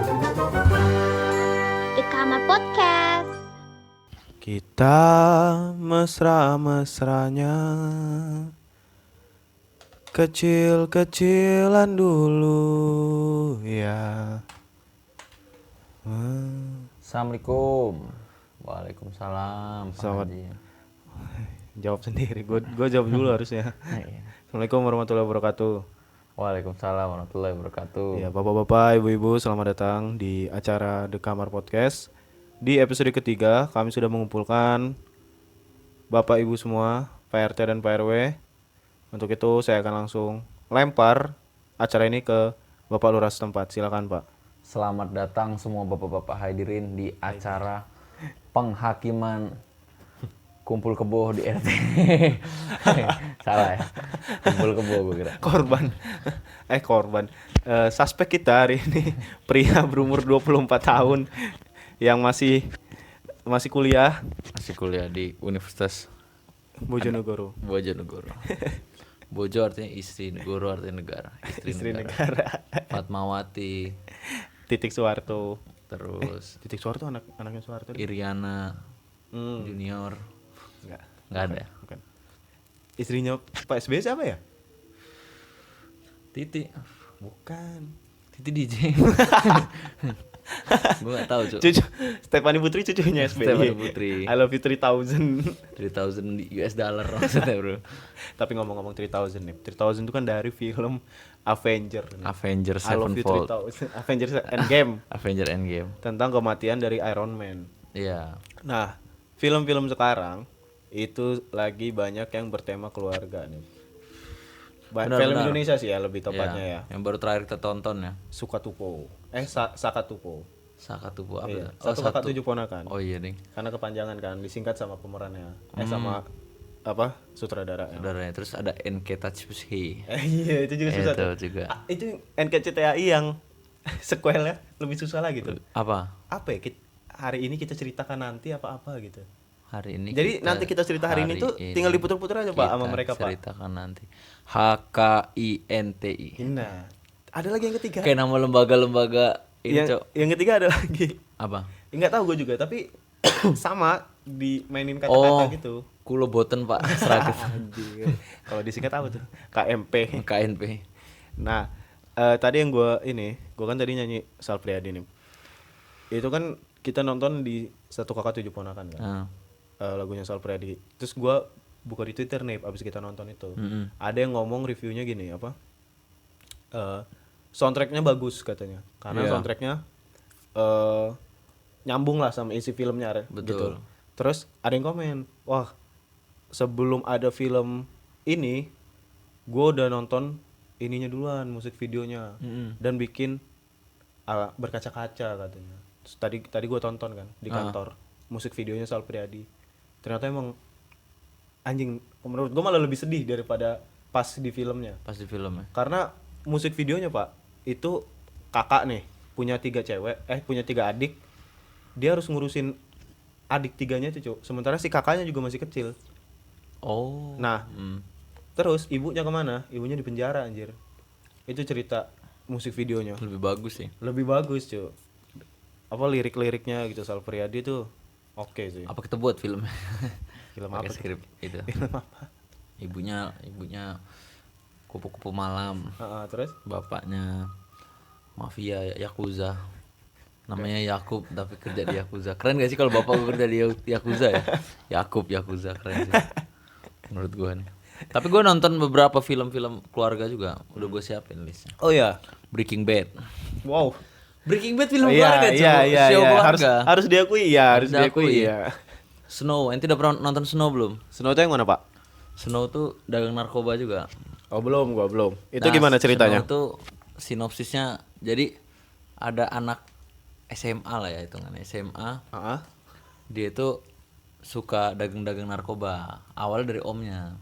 The Kamar Podcast. Kita mesra-mesranya kecil-kecilan dulu ya. Assalamualaikum. Waalaikumsalam. Pak Selamat. Haji. Jawab sendiri. Gue jawab dulu harusnya. Iya. Assalamualaikum warahmatullahi wabarakatuh. Waalaikumsalam warahmatullahi wabarakatuh. Ya, bapak-bapak, ibu-ibu, selamat datang di acara The Kamar Podcast. Di episode ketiga, kami sudah mengumpulkan bapak ibu semua, Pak RT dan Pak RW. Untuk itu saya akan langsung lempar acara ini ke Bapak Lurah setempat. Silakan, Pak. Selamat datang semua bapak-bapak hadirin di acara penghakiman kumpul kebo di RT. Salah ya? Kumpul kebo gue kira. Korban. Suspek kita hari ini pria berumur 24 tahun yang masih kuliah Masih kuliah di Universitas Bojonegoro. Bojonegoro. Bojo artinya istri, guru artinya negara. Istri negara. Fatmawati, Titik Soeharto. terus Titik Soeharto anaknya Soeharto. Iriana Junior. Nggak ada ya? Bukan. Istrinya Pak SBY siapa ya? Titi. Bukan. Titi DJ. Gue gak tahu cuy. Cucu Stephanie Putri, cucunya SBY. Stephanie Putri. I love you 3000. 3.000 US dollar maksudnya bro. Tapi ngomong-ngomong 3000 nih. 3000 itu kan dari film Avenger. Avenger I love you Sevenfold. 3000. Avenger Endgame. Avenger Endgame. Tentang kematian dari Iron Man. Iya. Nah, film-film sekarang itu lagi banyak yang bertema keluarga nih. Benar, Film benar. Indonesia sih ya lebih tepatnya Iya. ya. Yang baru terakhir kita tonton ya. Sukatupo. Sakatupo. Sakatupo apa Iya. ya? Satu kakak tujuh ponakan. Oh iya ding. Karena kepanjangan kan disingkat sama pemerannya. Sama apa? Sutradaranya. Saudaranya. Terus ada NK Tatsushi. Iya, itu juga susah Itu tuh. juga. Itu NKCTHI yang sequelnya lebih susah lagi tuh. Apa? Apa ya? Hari ini kita ceritakan nanti apa-apa gitu. Hari ini Jadi nanti kita cerita hari ini tuh tinggal diputar-putar aja Pak sama mereka Pak. ceritakan nanti. HKINTI. Nah, ada lagi yang ketiga. Kayak nama lembaga-lembaga ini cok. Yang ketiga ada lagi. Apa? Enggak tahu gue juga, tapi sama dimainin kata-kata gitu. Kulo boten pak. Seragam. Anjir. Kalau disingkat apa tuh? KMP. KNP. Nah, tadi yang gue kan tadi nyanyi Sal Priadi nih. Itu kan kita nonton di Satu Kakak Tujuh Ponakan kan. Lagunya Sal Priadi. Terus gue buka di Twitter nih abis kita nonton itu. Ada yang ngomong reviewnya gini apa? Soundtracknya bagus katanya. Karena soundtracknya nyambung lah sama isi filmnya Betul. gitu. Terus ada yang komen, wah sebelum ada film ini, gue udah nonton ininya duluan musik videonya dan bikin berkaca-kaca katanya. Terus tadi gue tonton kan di kantor musik videonya Sal Priadi. Ternyata emang anjing menurut gue malah lebih sedih daripada pas di filmnya. Pas di film ya. Karena musik videonya Pak itu kakak nih punya 3 adik, dia harus ngurusin adik 3-nya itu Cuk. Sementara si kakaknya juga masih kecil. Oh. Nah terus ibunya kemana? Ibunya di penjara anjir. Itu cerita musik videonya. Lebih bagus sih. Lebih bagus Cuk. Apa lirik-liriknya gitu Sal Priadi tuh oke sih. Apa kita buat film? Film Pakai apa tuh? skrip itu. Film apa? Ibunya kupu-kupu malam. Terus? Bapaknya mafia Yakuza. Namanya Yakub tapi kerja di Yakuza. Keren gak sih kalau bapak gue kerja di Yakuza ya? Yakuza keren sih. Menurut gue nih. Tapi gue nonton beberapa film-film keluarga juga. Udah gue siapin listnya. Oh ya. Breaking Bad. Wow. Breaking Bad film Iya, keluarga cuy. iya. Show keluarga. Harus diakui ya, harus diakui Diakui. ya. Snow, ente udah pernah nonton Snow belum? Snow itu yang mana, Pak? Snow tuh dagang narkoba juga. Oh, belum, gua belum. Itu Nah, gimana ceritanya? Snow tuh sinopsisnya jadi ada anak SMA lah ya hitungannya SMA. Heeh. Dia itu suka dagang-dagang narkoba. Awalnya dari omnya.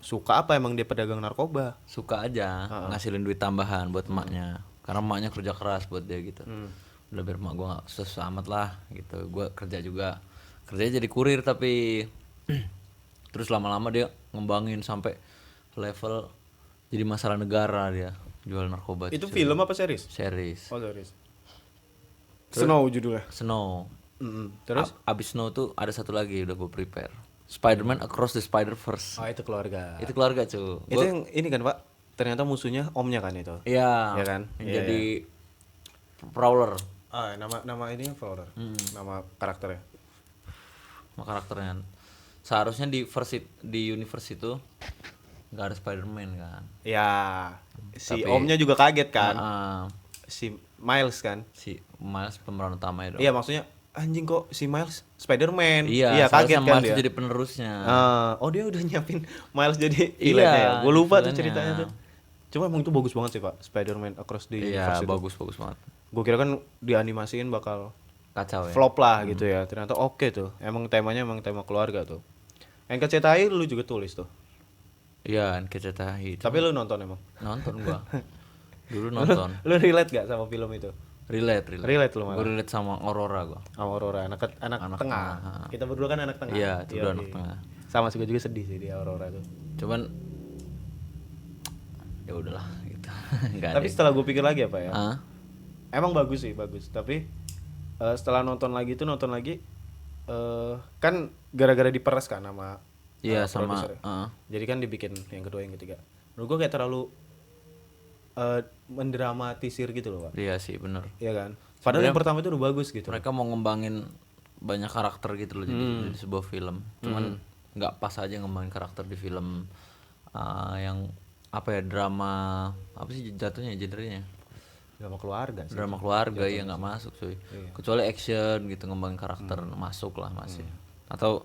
Suka apa emang dia pedagang narkoba? Suka aja ngasilin duit tambahan buat emaknya. Karena emaknya kerja keras buat dia gitu. Udah biar emak gue gak susah amat lah gitu. Gue kerja juga. Kerjanya jadi kurir tapi terus lama-lama dia ngembangin sampai level jadi masalah negara dia jual narkoba. Itu cuy. film apa series? Series. Oh, series. Snow judulnya. Snow. Terus? Abis Snow tuh ada satu lagi udah gue prepare. Spider-Man Across the Spider-Verse. Oh itu keluarga. Itu keluarga cuy. Itu yang ini kan Pak, ternyata musuhnya omnya kan itu. Iya. Iya kan? Yang Iya, jadi Prowler. Nama ini Flora. Nama karakternya. Sama karakternya. Seharusnya di universe itu nggak ada Spider-Man kan. Ya, si Tapi- omnya juga kaget kan. Ah, Si Miles kan. si Miles pemeran utama itu. Iya, maksudnya anjing kok si Miles Spider-Man. Iya, kaget seharusnya kan Miles dia. itu jadi penerusnya. Oh dia udah nyiapin Miles jadi Iya, villainnya ya. Gue lupa tuh villainnya. ceritanya tuh. Cuma emang itu bagus banget sih Pak, Spider-Man Across the Iya, Universe itu. bagus banget. Gue kira kan dianimasiin bakal Kacau ya. flop lah gitu ya. Ternyata oke tuh. Emang temanya emang tema keluarga tuh. NKCTI lu juga tulis tuh. Iya, NKCTI. Tapi lu nonton emang. Nonton gua. Dulu nonton. Lu relate gak sama film itu? Relate. Relate lu malah. Gue relate sama Aurora gua. Sama Aurora, anak Anak tengah. tengah. Kita berdua kan anak tengah. Iya, itu Iya, udah anak iya. tengah. Sama sih, gue juga sedih sih di Aurora tuh. Cuman ya udahlah gitu. Enggak Tapi setelah gue pikir lagi apa ya? Ah, Emang bagus sih, bagus. Tapi setelah nonton lagi kan gara-gara diperes kan sama iya sama produser ya. Jadi kan dibikin yang kedua, yang ketiga. Menurut gue kayak terlalu mendramatisir gitu loh, Pak. iya sih bener. Iya kan? Padahal yang pertama itu udah bagus gitu. Mereka mau ngembangin banyak karakter gitu loh jadi di sebuah film. Cuman nggak pas aja ngembangin karakter di film yang apa ya, drama apa sih jatuhnya genrenya? Drama keluarga sih. Drama keluarga ya nggak masuk cuy. Kecuali action gitu ngembangin karakter masuk lah masih. Atau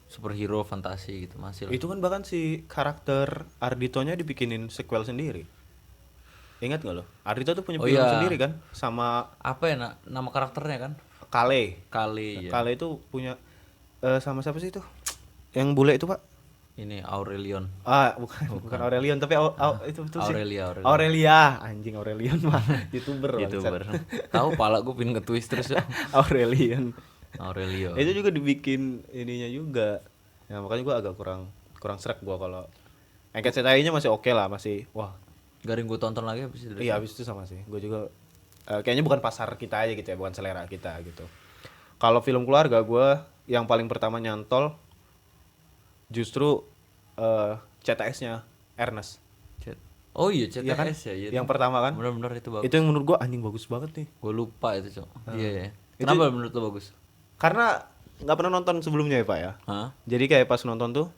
superhero fantasi gitu masih lah. Itu kan bahkan si karakter Arditonya dibikinin sequel sendiri. Ingat gak lo? Ardito tuh punya Oh film iya. sendiri kan sama Apa ya nama karakternya kan? Kale. Kali ya. Kale itu punya sama siapa sih itu? Yang bule itu, Pak? Ini Aurelion. Bukan Aurelion tapi itu sih. Aurelia. Aurelia, anjing Aurelion mah YouTuber. YouTuber. Tahu pala gue pin nge-twist terus ya. Aurelion. Aurelio. Itu juga dibikin ininya juga. Ya makanya gua agak kurang srek gua kalau NKCTI-nya masih oke lah, masih wah. Garing gue tonton lagi habis itu. Iya, habis itu sama sih. Gue juga kayaknya bukan pasar kita aja gitu ya, bukan selera kita gitu. Kalau film keluarga gua yang paling pertama nyantol justru CTS-nya Ernest. Oh iya Iya kan? CTS ya. Iya. Yang pertama kan? Bener-bener itu bagus. Itu yang menurut gua anjing bagus banget nih. Gue lupa itu cok. Iya ya. Kenapa menurut lo bagus? Karena nggak pernah nonton sebelumnya ya, Pak ya. Hah? Jadi kayak pas nonton tuh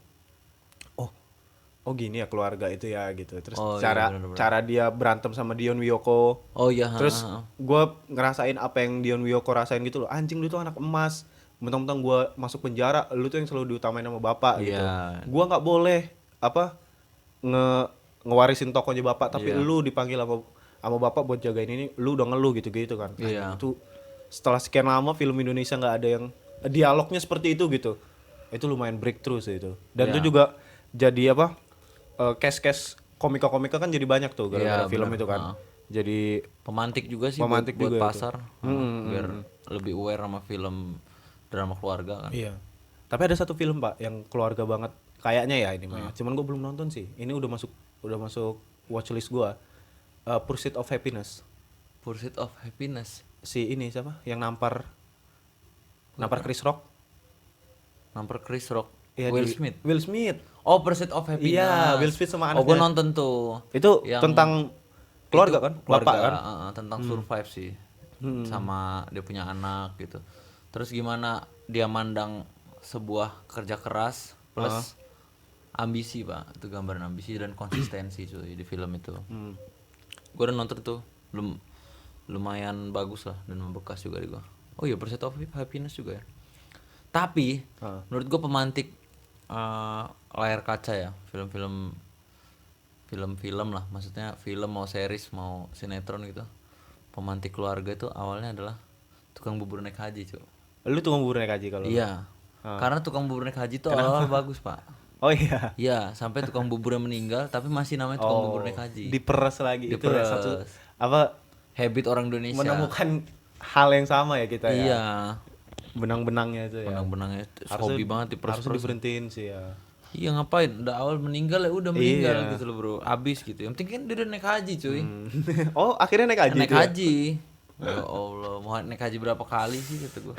oh gini ya keluarga itu ya gitu. Terus Oh, iya, bener-bener. cara dia berantem sama Dion Wiyoko. Oh iya. Terus gue ngerasain apa yang Dion Wiyoko rasain gitu loh. Anjing lu tuh anak emas. Mentang-mentang gue masuk penjara, lu tuh yang selalu diutamain sama bapak gitu. Iya. Gue nggak boleh ngewarisin tokonya bapak, tapi Iya. lu dipanggil sama bapak buat jagain ini, lu udah ngeluh gitu-gitu kan. Iya. Anjing, itu setelah sekian lama film Indonesia nggak ada yang dialognya seperti itu gitu. Itu lumayan breakthrough sih itu. Dan Iya. itu juga jadi case-case komika-komika kan jadi banyak tuh gara-gara Iya, film bener. itu kan. Jadi pemantik juga sih Pemantik buat juga itu. pasar. Biar lebih aware sama film drama keluarga kan. iya. Tapi ada satu film Pak yang keluarga banget kayaknya ya ini mah. Cuman gue belum nonton sih. Ini udah masuk watchlist gue. Pursuit of Happiness. Pursuit of Happiness. Si ini siapa? Yang nampar Chris Rock. Nampar Chris Rock. Iya, Will di- Smith. Will Smith. Oh, Pursuit of Happiness. Iya, Will Smith sama Oh, gue anaknya. nonton tuh. Itu Yang- tentang keluarga Itu kan? keluarga, Bapak kan? tentang survive sih. Sama dia punya anak gitu. Terus gimana dia mandang sebuah kerja keras plus ambisi, Pak. Itu gambaran ambisi dan konsistensi cuy di film itu. Gue udah nonton tuh. Lumayan bagus lah dan membekas juga di gue. Oh iya, Pursuit of Happiness juga ya. Tapi menurut gue pemantik layar kaca ya, film-film lah, maksudnya film mau series mau sinetron gitu. Pemantik keluarga itu awalnya adalah tukang bubur naik haji, cuy. Lu tuh ngubur naik haji kalau. Iya. Karena tukang bubur naik haji tuh awal bagus, Pak. Oh iya. Iya, sampai tukang buburnya meninggal tapi masih namanya tukang bubur naik haji. Diperes lagi. Itu Diperes. satu Habit orang Indonesia. menemukan hal yang sama ya kita ya. Iya. Benang-benangnya itu ya. Benang-benangnya Harusnya- hobi banget diperes. Harus diberhentiin sih ya. Iya ngapain? Udah awal meninggal ya udah meninggal Iya. gitu loh bro. Abis gitu. Yang penting kan dia udah naik haji cuy. Oh, akhirnya naik haji. Naik itu ya? haji. Ya Allah, mau naik haji berapa kali sih kata gue.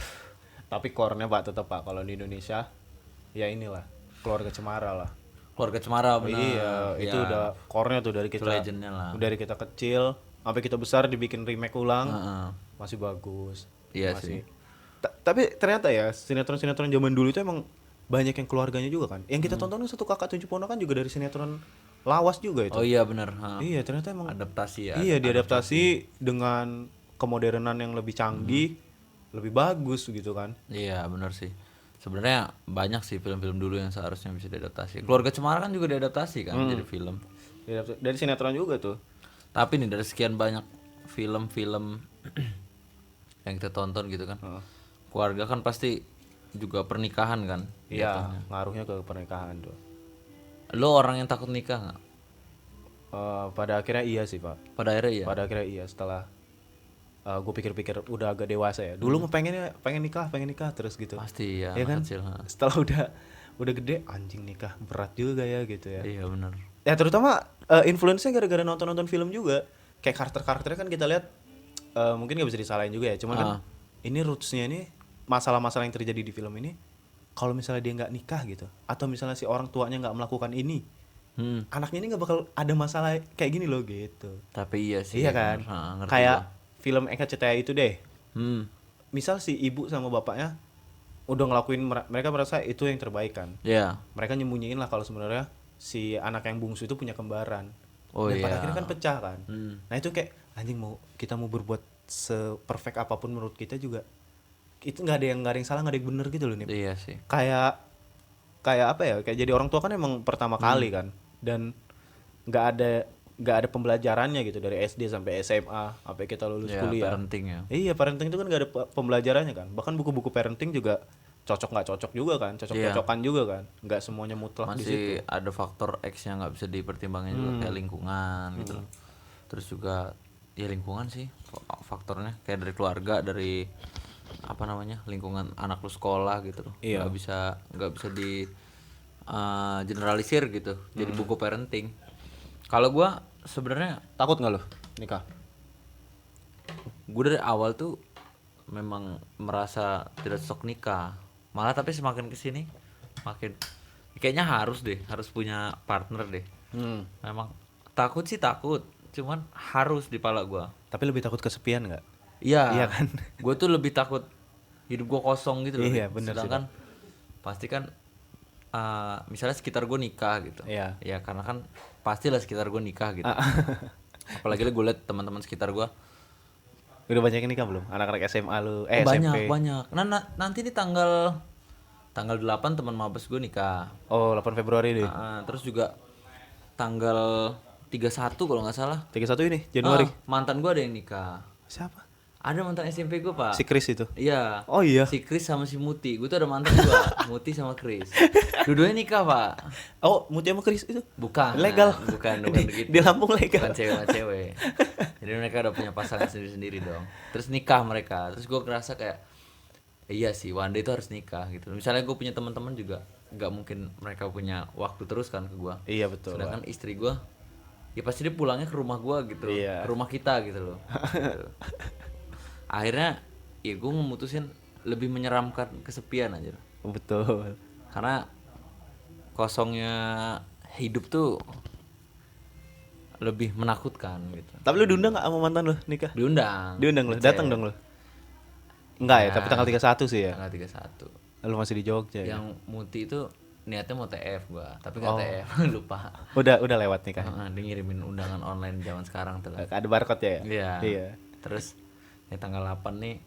Tapi core-nya Pak tetap Pak kalau di Indonesia ya inilah keluarga Cemara lah. Keluarga Cemara benar. Iya, itu udah core-nya tuh dari Itu kita. legendnya lah. Dari kita kecil sampai kita besar dibikin remake ulang. Heeh. Masih bagus. Iya Masih. sih. Tapi ternyata ya sinetron-sinetron zaman dulu itu emang banyak yang keluarganya juga kan. Yang kita tonton Satu Kakak Tujuh Ponakan juga dari sinetron lawas juga itu. Oh iya benar. Iya, ternyata emang Adaptasi ya. iya, diadaptasi dengan kemodernan yang lebih canggih, lebih bagus gitu kan. Iya benar sih. Sebenarnya banyak sih film-film dulu yang seharusnya bisa diadaptasi. Keluarga Cemara kan juga diadaptasi kan jadi film. Dari sinetron juga tuh. Tapi nih dari sekian banyak film-film yang kita tonton gitu kan. Keluarga kan pasti juga pernikahan kan. Iya, ngaruhnya ke pernikahan tuh. Lo orang yang takut nikah nggak? Pada akhirnya iya sih Pak. Pada akhirnya iya. Pada akhirnya iya setelah gue pikir-pikir udah agak dewasa ya. Dulu mah pengen nikah terus gitu. Pasti ya, Iya kan? anak kecil. Setelah udah gede anjing nikah berat juga ya gitu ya. Iya benar. Ya terutama influence-nya gara-gara nonton film juga. Kayak karakternya kan kita lihat mungkin nggak bisa disalahin juga ya. Cuman kan ini roots-nya ini masalah-masalah yang terjadi di film ini. Kalau misalnya dia nggak nikah gitu, atau misalnya si orang tuanya nggak melakukan ini, anaknya ini nggak bakal ada masalah kayak gini loh gitu. Tapi iya sih. Iya kan? Ngerti Kayak gua. film Eka Cetia itu deh. Hmm. Misal si ibu sama bapaknya udah ngelakuin mereka merasa itu yang terbaik kan. Iya. Mereka nyembunyiin lah kalau sebenarnya si anak yang bungsu itu punya kembaran. Oh Dan iya. pada akhirnya kan pecah kan. Hmm. Nah itu kayak anjing kita mau berbuat seperfect apapun menurut kita juga itu nggak ada yang salah, nggak ada yang bener gitu loh nih. Iya sih. Kayak apa ya? Kayak jadi orang tua kan emang pertama kali kan. Dan nggak ada pembelajarannya gitu dari SD sampai SMA sampai kita lulus Ya, kuliah. parenting ya. Iya, parenting itu kan nggak ada pembelajarannya kan. Bahkan buku-buku parenting juga cocok nggak cocok juga kan, cocok-cocokan juga kan. Nggak semuanya mutlak di situ. Masih ada faktor X yang nggak bisa dipertimbangkan juga kayak lingkungan gitu loh. Terus juga ya lingkungan sih faktornya kayak dari keluarga, dari apa namanya, lingkungan anak lu sekolah gitu loh. Iya. Nggak bisa di generalisir gitu jadi buku parenting. Kalau gua sebenarnya Takut nggak lo nikah? gue dari awal tuh memang merasa tidak cocok nikah, malah tapi semakin kesini makin kayaknya harus punya partner deh. Memang takut sih takut, cuman harus di pala gua. Tapi lebih takut kesepian nggak? Iya Iya kan? Gue tuh lebih takut hidup gua kosong gitu loh. Iya, bener sih, Sedangkan pasti kan misalnya sekitar gue nikah gitu. Iya. Ya karena kan pastilah sekitar gue nikah gitu. Apalagi gue liat teman-teman sekitar gue Udah banyak yang nikah belum? Anak-anak SMA lu, SMP. banyak. Nanti di tanggal 8 teman mabes gue nikah. Oh, 8 Februari deh. Terus juga tanggal 31 kalau nggak salah. 31 ini Januari. Mantan gue ada yang nikah. Siapa? Ada mantan SMP gue pak. Si Chris itu. Iya. Oh iya. Si Chris sama si Muti. Gue tuh ada mantan gue. Muti sama Chris. Dua-duanya nikah pak. Oh, Mutia sama Chris itu Bukan. legal. Bukan gitu. Di Lampung legal. Bukan cewek sama cewek. Jadi mereka udah punya pasangan sendiri-sendiri dong. Terus nikah mereka. Terus gue ngerasa kayak iya sih, one day itu harus nikah gitu. Misalnya gue punya teman-teman juga nggak mungkin mereka punya waktu terus kan ke gue. Iya betul. Sedangkan istri gue ya pasti dia pulangnya ke rumah gue gitu. Iya. Ke rumah kita gitu loh. Gitu. Akhirnya ya gue memutusin lebih menyeramkan kesepian aja. Betul. Karena kosongnya hidup tuh lebih menakutkan gitu. Tapi lu diundang gak sama mantan lu nikah? Diundang. Diundang lu, datang dong lu. Enggak ya, tapi tanggal 31 sih ya. Tanggal 31. Lu masih di Jogja ya. Yang Muti itu niatnya mau TF gua, tapi nggak TF, lupa. Udah lewat nikah. Dia ngirimin undangan online zaman sekarang tuh. Ada barcode ya? Iya. Iya. Terus tanggal 8 nih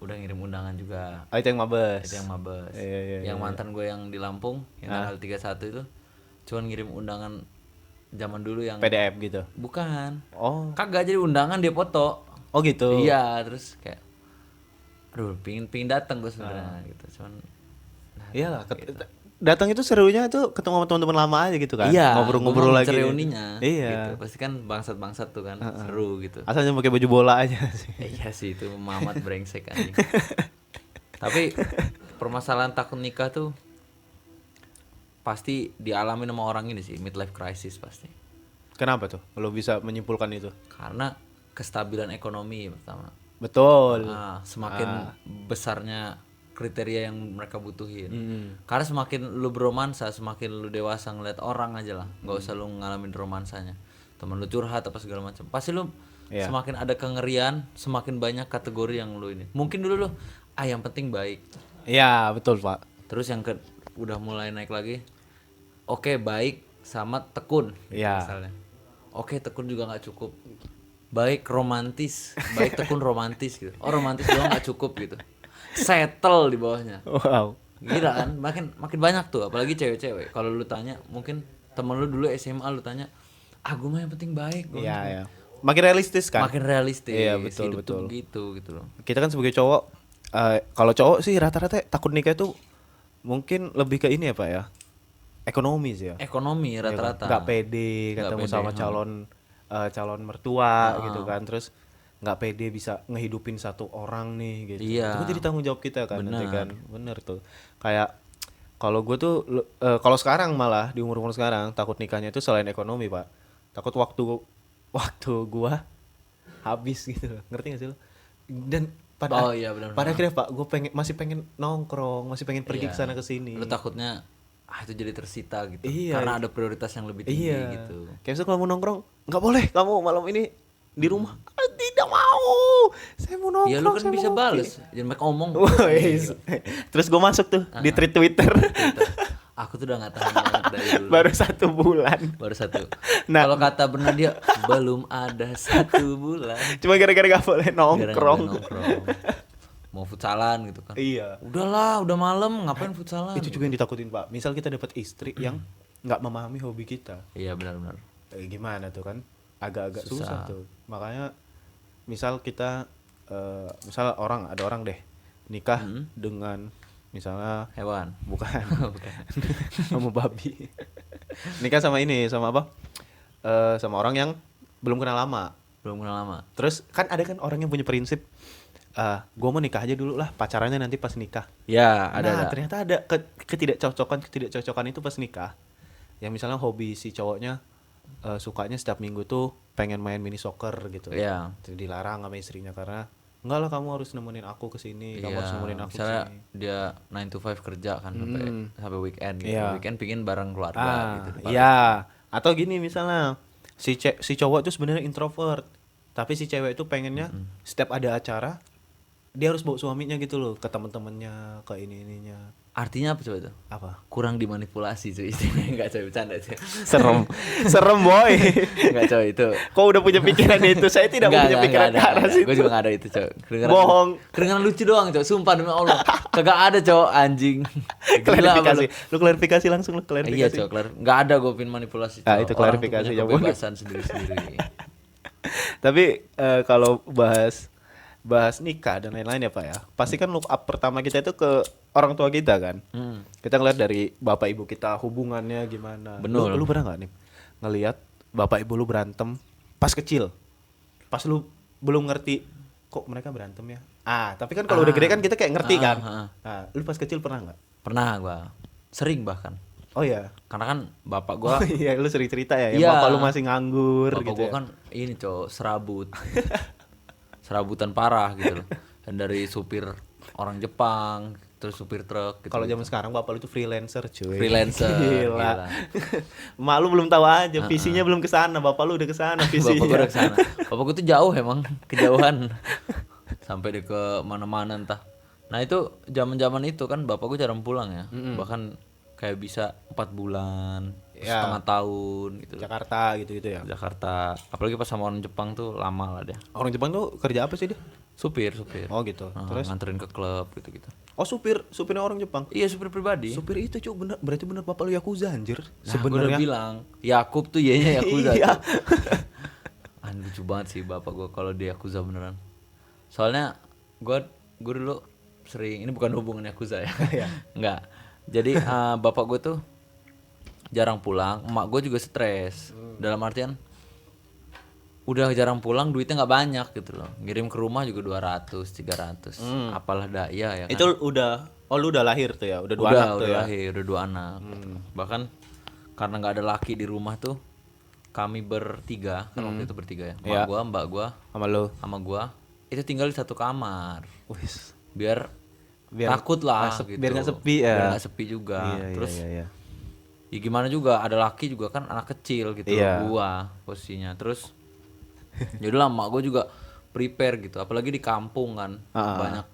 udah ngirim undangan juga. Oh, itu yang mabes. Itu yang mabes. Iya, Yang mantan gue yang di Lampung yang tanggal 31 itu cuman ngirim undangan zaman dulu yang PDF gitu. bukan. Oh. Kagak, jadi undangan dia foto. Oh gitu. Iya, terus kayak aduh, pingin datang gue sebenarnya gitu. Cuman Iyalah, gitu. datang itu serunya tuh ketemu sama teman-teman lama aja gitu kan. Iya, Ngobrol-ngobrol lagi. reuninya. Iya. Gitu. Pasti kan bangsat-bangsat tuh kan, seru gitu. Asal cuma pakai baju bola aja sih. Iya sih, itu Mamat brengsek anjing. Tapi permasalahan takut nikah tuh pasti dialami sama orang ini sih, midlife crisis pasti. Kenapa tuh? Lo bisa menyimpulkan itu? Karena kestabilan ekonomi pertama. Betul. Semakin besarnya kriteria yang mereka butuhin. Karena semakin lu beromansa, semakin lu dewasa ngeliat orang aja lah, nggak usah lu ngalamin romansanya. Temen lu curhat apa segala macam, pasti lu semakin ada kengerian, semakin banyak kategori yang lu ini. Mungkin dulu lu yang penting baik. Iya, betul, Pak. Terus yang udah mulai naik lagi. Oke, baik sama tekun. Iya. Misalnya. Oke, tekun juga nggak cukup. Baik romantis, baik tekun romantis gitu. Oh, romantis doang nggak cukup gitu. Settle di bawahnya. Wow. Gila kan, makin banyak tuh, apalagi cewek-cewek. Kalau lu tanya, mungkin temen lu dulu SMA lu tanya, gue mah yang penting baik. Iya, iya. Makin realistis kan? Makin realistis. Iya, betul, hidup betul. tuh begitu gitu loh. Kita kan sebagai cowok, kalau cowok sih rata-rata takut nikah itu mungkin lebih ke ini ya Pak ya, ekonomi sih ya. Ekonomi rata-rata. Nggak pede ketemu sama calon mertua gitu kan, terus nggak pede bisa ngehidupin satu orang nih gitu. Iya. Itu jadi tanggung jawab kita kan. Nanti kan, bener tuh. Kayak kalau gue tuh, kalau sekarang malah di umur sekarang takut nikahnya itu selain ekonomi Pak, takut waktu gue habis gitu, ngerti gak sih lo? Dan pada akhirnya Pak, gue masih pengen nongkrong, masih pengen pergi ke sana ke sini. Lu takutnya itu jadi tersita gitu. Iya. Karena ada prioritas yang lebih tinggi gitu. Kayak misalnya kalau mau nongkrong, nggak boleh kamu malam ini di rumah. Tidak mau. Saya mau nongkrong. Ya lu kan bisa bales, jangan banyak omong. Terus gue masuk tuh di tweet Twitter. Aku tuh udah gak tahan banget dari dulu. Baru 1 bulan. Baru 1. Nah, kalau kata benar dia belum ada 1 bulan. Cuma gara-gara gak boleh nongkrong. Mau futsalan gitu kan. Iya. Udahlah, udah malam, ngapain futsalan? Itu juga yang ditakutin Pak. Misal kita dapat istri yang nggak memahami hobi kita. Iya benar-benar. Gimana tuh kan? Agak-agak susah tuh. Makanya misal kita, misal ada orang deh nikah dengan misalnya hewan, bukan sama babi. Nikah sama apa? Sama orang yang belum kenal lama. Terus kan ada kan orang yang punya prinsip, gue mau nikah aja dulu lah, pacarannya nanti pas nikah. Ya, Ternyata ada ketidakcocokan itu pas nikah. Yang misalnya hobi si cowoknya, sukanya setiap minggu tuh pengen main mini soccer gitu. Iya. Dilarang sama istrinya karena enggak lah, kamu harus nemenin aku kesini, kamu harus nemenin aku misalnya kesini. Dia 9 to 5 kerja kan sampai weekend gitu. Weekend pingin bareng keluarga gitu. Iya. Atau gini misalnya si cowok tuh sebenarnya introvert, tapi si cewek itu pengennya setiap ada acara dia harus bawa suaminya gitu loh, ke teman-temannya, ke ininya. Artinya apa coba itu? Apa? Kurang dimanipulasi cuy istrinya. Enggak coy, bercanda cuy. Serem boy. Enggak coy itu. Kok udah punya pikiran itu? Saya tidak punya pikiran ke arah situ. Gue juga gak ada itu coy. Bohong. Kedengaran lucu doang coy, sumpah demi Allah. Kagak ada coy, anjing. Klarifikasi. Lu klarifikasi langsung, lu klarifikasi. Iya coy, enggak ada gue pin manipulasi coy. Itu klarifikasi ya. Kebebasan sendiri-sendiri. Tapi kalau bahas nikah dan lain-lain ya Pak ya, pasti kan look up pertama kita itu ke orang tua kita kan. Kita ngeliat dari bapak ibu kita hubungannya gimana. Lu pernah nggak nih ngelihat bapak ibu lu berantem pas kecil, pas lu belum ngerti kok mereka berantem ya. Tapi kan kalau udah gede kan kita kayak ngerti kan. Lu pas kecil pernah nggak? Pernah gua, sering bahkan. Oh ya, karena kan bapak gua. Oh iya, lu sering cerita ya. Iya. Bapak lu masih nganggur bapak gitu. Bapak gua kan ini serabutan parah gitu loh. Dan dari supir orang Jepang, terus supir truk gitu. Kalau zaman sekarang bapak lu tuh freelancer cuy. Gila. Mak lu belum tahu aja, visinya belum ke sana, bapak lu udah ke sana visinya. Bapak gua udah ke sana. Bapak gua tuh jauh emang, kejauhan. Sampai dia ke mana-mana entah. Nah, itu zaman-zaman itu kan bapak gua jarang pulang ya. Bahkan kayak bisa 4 bulan, setengah tahun gitu. Jakarta gitu-gitu ya. Jakarta. Apalagi pas sama orang Jepang tuh lama lah dia. Orang Jepang tuh kerja apa sih dia? Supir. Oh gitu. Terus nganterin ke klub gitu-gitu. Oh, supirnya orang Jepang. Iya, supir pribadi. Supir itu cuy, berarti bener bapak lu Yakuza anjir. Sebenarnya. Gua udah bilang, Yakub tuh yanya Yakuza. Iya. Lucu banget sih bapak gua kalau dia Yakuza beneran. Soalnya gua dulu sering, ini bukan hubungan Yakuza ya. Enggak. Jadi bapak gue tuh jarang pulang, emak gue juga stres. Dalam artian udah jarang pulang, duitnya nggak banyak gitu loh. Ngirim ke rumah juga 200, 300. Apalah daya ya kan. Itu lu udah lahir tuh ya, udah 2 anak tuh ya. Udah 2 anak. Gitu. Bahkan karena nggak ada laki di rumah tuh, kami bertiga, kan waktu itu bertiga ya. Mak gue, mbak gue, sama lu, sama gue, itu tinggal di satu kamar. Wis. Biar Biar takut lah nggak gitu. biar nggak sepi ya. Biar nggak sepi juga. Iya, Terus iya. ya gimana juga ada laki juga kan anak kecil gitu Iya. gua posisinya. Terus jadi mak gua juga prepare gitu, apalagi di kampung kan banyak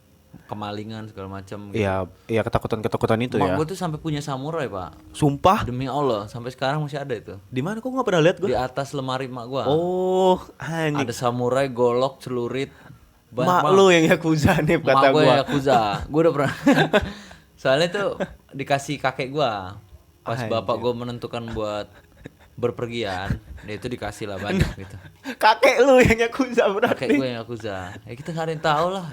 kemalingan segala macam gitu. Iya, iya ketakutan itu Mak ya. gua tuh sampai punya samurai, Pak. Sumpah? Demi Allah, sampai sekarang masih ada itu. Di mana kok nggak pernah lihat gue? Di atas lemari mak gua. Oh, anjing. Ada samurai, golok, celurit. Banyak Mak banget. lu yang Yakuza nih Mak kata gua gua. Yakuza. Gua udah pernah. Soalnya tuh dikasih kakek gua. Pas bapak gua menentukan buat berpergian, dia itu dikasih lah banyak gitu. Kakek lu yang Yakuza Kakek berarti. gua yang Yakuza. Ya kita nggak ada yang tahu lah.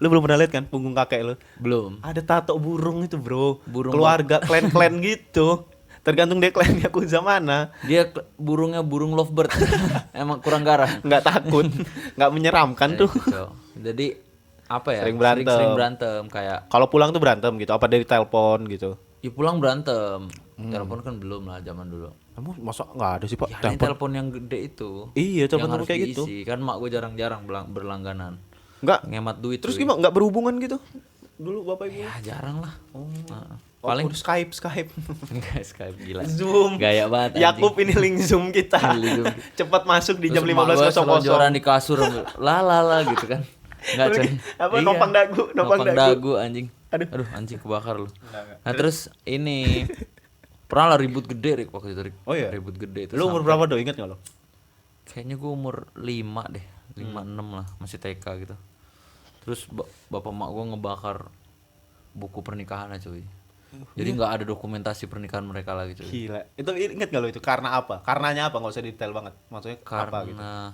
Lu belum pernah lihat kan punggung kakek lu? Belum. Ada tato burung itu, Bro. Burung Keluarga klan-klan gitu. Tergantung dia klan Yakuza mana. Dia burungnya burung lovebird. Emang kurang garang. Nggak takut, nggak menyeramkan tuh. Gitu. Jadi apa ya? Sering berantem. Sering berantem kayak Kalau pulang tuh berantem gitu, apa dari telepon gitu. ya pulang berantem. Telepon kan belum lah zaman dulu. Kamu masa nggak ada sih, Pak? Ya, ini telepon yang gede itu. Iya, yang telepon harus kayak gitu. diisi. Kan mak gue jarang-jarang berlangganan. Nggak. Ngemat duit. Terus cuy. gimana? Nggak berhubungan gitu? Dulu bapak ibu. Ya jarang lah. Heeh. Paling Paling Skype. enggak Skype gila. Zoom. Gaya banget. Yakub ini link Zoom kita. Link Zoom. Cepat masuk di jam Terus emak gua 15.00. selonjoran di kasur lah gitu kan. Enggak coy. Apa, nopang dagu, nopang dagu. dagu anjing. Aduh. Anjing kebakar lu. Nah, terus ini pernah lah ribut gede Rik waktu itu Rik. Oh iya? Ribut gede itu. Lu umur berapa do? Ingat nggak lo? Kayaknya gue umur 5 deh, 5-6 lah, masih TK gitu. Terus bapak mak gue ngebakar buku pernikahan aja cuy. Jadi nggak ada dokumentasi pernikahan mereka lagi cuy. Gila. Itu inget gak lo itu? Karena apa? Karenanya apa? Nggak usah detail banget. Maksudnya apa gitu? Karena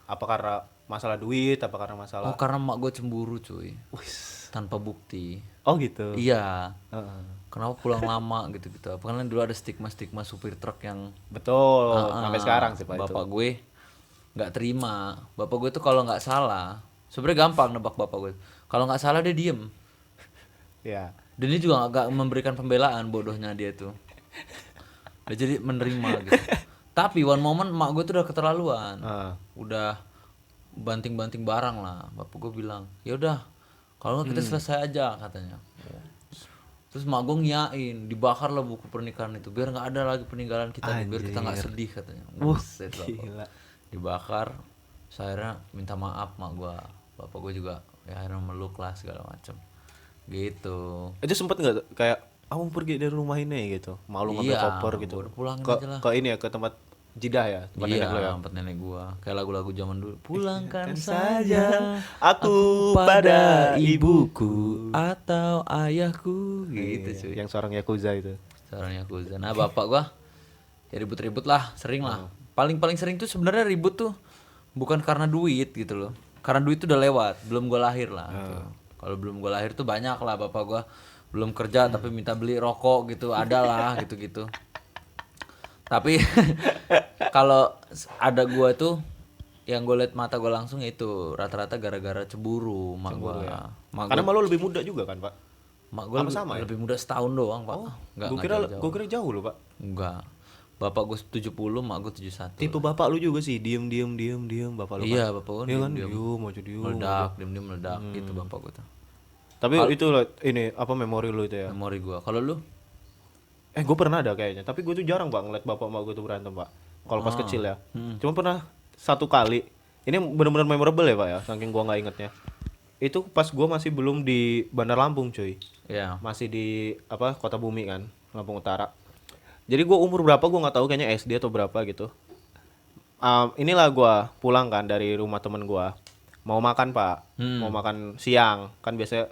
Apa karena masalah duit? Apa karena masalah? karena mak gue cemburu cuy, Wis. tanpa bukti. Oh gitu. Iya. Heeh. Kenapa pulang lama gitu-gitu? Apa kan dulu ada stigma supir truk yang Betul. Sampai sekarang sih Pak bapak itu. gue nggak terima. Bapak gue tuh kalau nggak salah, sebenarnya gampang nebak bapak gue. Kalau nggak salah dia diem. Ya. Dan dia juga nggak memberikan pembelaan, bodohnya dia tuh. Dia jadi menerima gitu. Tapi one moment emak gue tuh udah keterlaluan. Udah banting-banting barang lah. Bapak gue bilang, ya udah, kalau nggak kita selesai aja katanya. Terus emak gue ngiyain, dibakar lah buku pernikahan itu biar nggak ada lagi peninggalan kita, biar kita nggak sedih katanya. Buset, Gila. dibakar. Saya akhirnya minta maaf mak gue, bapak gue juga ya akhirnya meluk lah segala macam gitu. Itu sempet nggak kayak kamu pergi dari rumah ini gitu, malu ngambil Iya, koper gitu, gua udah pulangin ke aja lah. ke ini ya, ke tempat Jidah ya, tempat Iya, nenek lo ya. tempat nenek gua. Kayak lagu-lagu zaman dulu. Pulangkan saja aku pada ibuku atau ayahku gitu Iya, cuy. yang seorang Yakuza itu. Caranya aku. Nah, bapak gua ya ribut-ribut lah, sering lah. Paling sering tuh sebenarnya ribut tuh bukan karena duit gitu loh. Karena duit tuh udah lewat, belum gua lahir lah. Gitu. Kalau belum gua lahir tuh banyak lah bapak gua belum kerja tapi minta beli rokok gitu, ada lah gitu-gitu. Tapi kalau ada gua tuh yang gue liat mata gua langsung itu rata-rata gara-gara cemburu mak gua. Mak Karena gua, malu lebih muda juga kan Pak. mak gua lebih, sama ya? lebih muda setahun doang pak. Gue kira jauh loh Pak. Enggak. Bapak gue 70, mak gue 71. Tipe bapak lu juga sih, diem bapak lu. Iya, kan? bapak gue Iya kan, diem-diem. diem aja diem. Meledak, diem-diem meledak gitu bapak gue tuh. Tapi itu loh, ini apa memori lu itu ya? Memori gue. Kalau lu? Gue pernah ada kayaknya, tapi gue tuh jarang Pak ngeliat bapak emak gue tuh berantem Pak. Kalau pas kecil ya. Cuma pernah satu kali. Ini benar-benar memorable ya Pak ya, saking gue nggak ingetnya. Itu pas gue masih belum di Bandar Lampung cuy. Iya. Masih di apa Kota Bumi kan, Lampung Utara. Jadi gue umur berapa gue nggak tahu, kayaknya SD atau berapa gitu. Inilah gue pulang kan dari rumah temen gue, mau makan Pak, mau makan siang kan biasanya.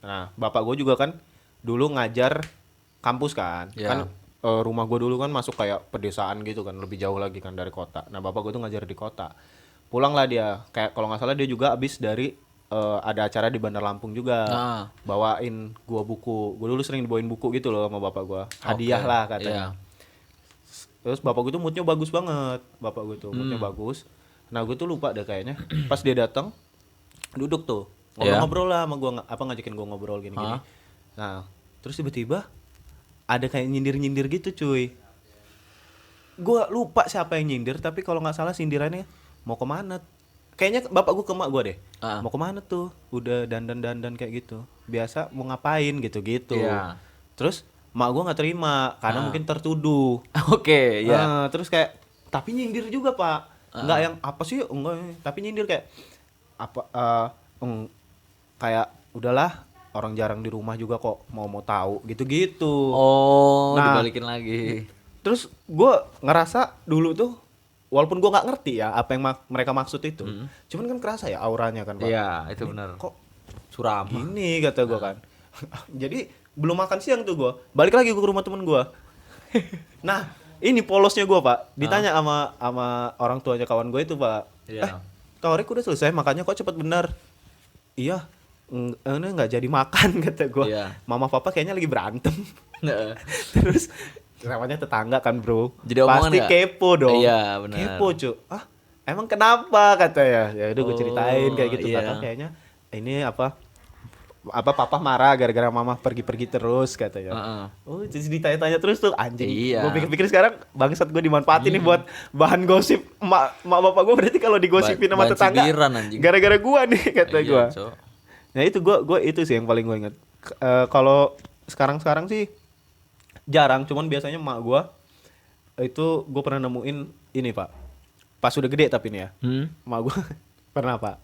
Nah bapak gue juga kan dulu ngajar kampus kan, kan rumah gue dulu kan masuk kayak pedesaan gitu kan, lebih jauh lagi kan dari kota. Nah bapak gue tuh ngajar di kota. Pulanglah dia, kayak kalau nggak salah dia juga abis dari ada acara di Bandar Lampung juga, bawain gua buku. Gua dulu sering dibawain buku gitu loh sama bapak gua, hadiah lah katanya. Terus bapak gua tuh moodnya bagus banget, bapak gua tuh moodnya bagus. Nah gua tuh lupa deh kayaknya, pas dia datang duduk tuh ngobrol-ngobrol lah sama gua, ngajakin gua ngobrol gini-gini. Nah terus tiba-tiba ada kayak nyindir-nyindir gitu cuy. Gua lupa siapa yang nyindir, tapi kalau nggak salah sindirannya mau kemana, kayaknya bapak gue ke emak gue deh. Ah. Mau kemana tuh? Udah dandan kayak gitu. Biasa mau ngapain gitu-gitu. Iya. Terus emak gue nggak terima karena mungkin tertuduh. Oke, ya. Terus kayak tapi nyindir juga pak. Nggak yang apa sih? Enggak. Tapi nyindir kayak apa? Kayak udahlah. Orang jarang di rumah juga kok mau tahu gitu-gitu. Oh, Nah, dibalikin lagi. Terus gue ngerasa dulu tuh walaupun gue nggak ngerti ya apa yang mereka maksud itu, cuman kan kerasa ya auranya kan pak. Iya, itu benar. Kok Suram. gini kata gue kan. Jadi belum makan siang tuh gue, balik lagi gue ke rumah temen gue. Nah ini polosnya gue pak, ditanya sama orang tuanya kawan gue itu pak. Iya. Tarik udah selesai makannya kok cepet bener. Iya. Ini nggak jadi makan kata gue. Iya. Mama papa kayaknya lagi berantem. Terus namanya tetangga kan bro. Jadi omongan pasti gak? kepo dong. Iya, benar. Kepo cu. Emang kenapa kata ya. Ya udah gue ceritain kayak gitu. Iya. Kata kayaknya ini apa papa marah gara-gara mama pergi-pergi terus katanya. Oh jadi ditanya-tanya terus tuh anjing. Iya. Gue pikir-pikir sekarang bangsat gue dimanfaatin nih buat bahan gosip mak bapak gue, berarti kalau digosipin sama Bahan tetangga cibiran, anjing. gara-gara gue nih kata Iya, gue. Cok. Nah itu gue itu sih yang paling gue ingat. Kalau sekarang sih jarang, cuman biasanya emak gue itu gue pernah nemuin ini pak, pas udah gede tapi ini ya, emak gue pernah pak,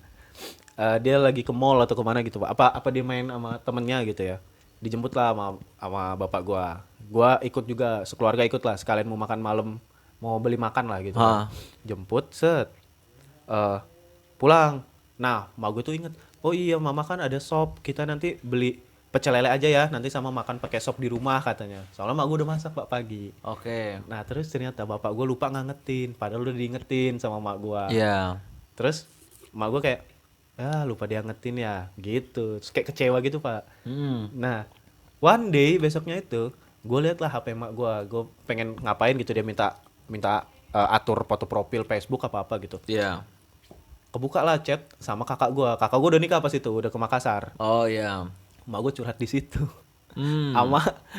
dia lagi ke mall atau kemana gitu pak, apa dia main sama temennya gitu ya, dijemput lah sama bapak gue ikut juga, sekeluarga ikut lah, sekalian mau makan malam, mau beli makan lah gitu, jemput pulang, nah emak gue tuh inget, oh iya mama kan ada sop, kita nanti beli pecel lele aja ya, nanti sama makan pakai sop di rumah katanya. Soalnya mak gue udah masak pak pagi. Oke. Nah terus ternyata bapak gue lupa ngangetin, padahal udah diingetin sama mak gue. Iya. Terus mak gue kayak, lupa diangetin ya, gitu. Terus kayak kecewa gitu pak. Nah one day besoknya itu, gue liat lah HP mak gue pengen ngapain gitu, dia minta atur foto profil Facebook apa gitu. Iya. Kebuka lah chat sama kakak gue udah nikah pas itu, udah ke Makassar. Oh iya. Mak gue curhat di situ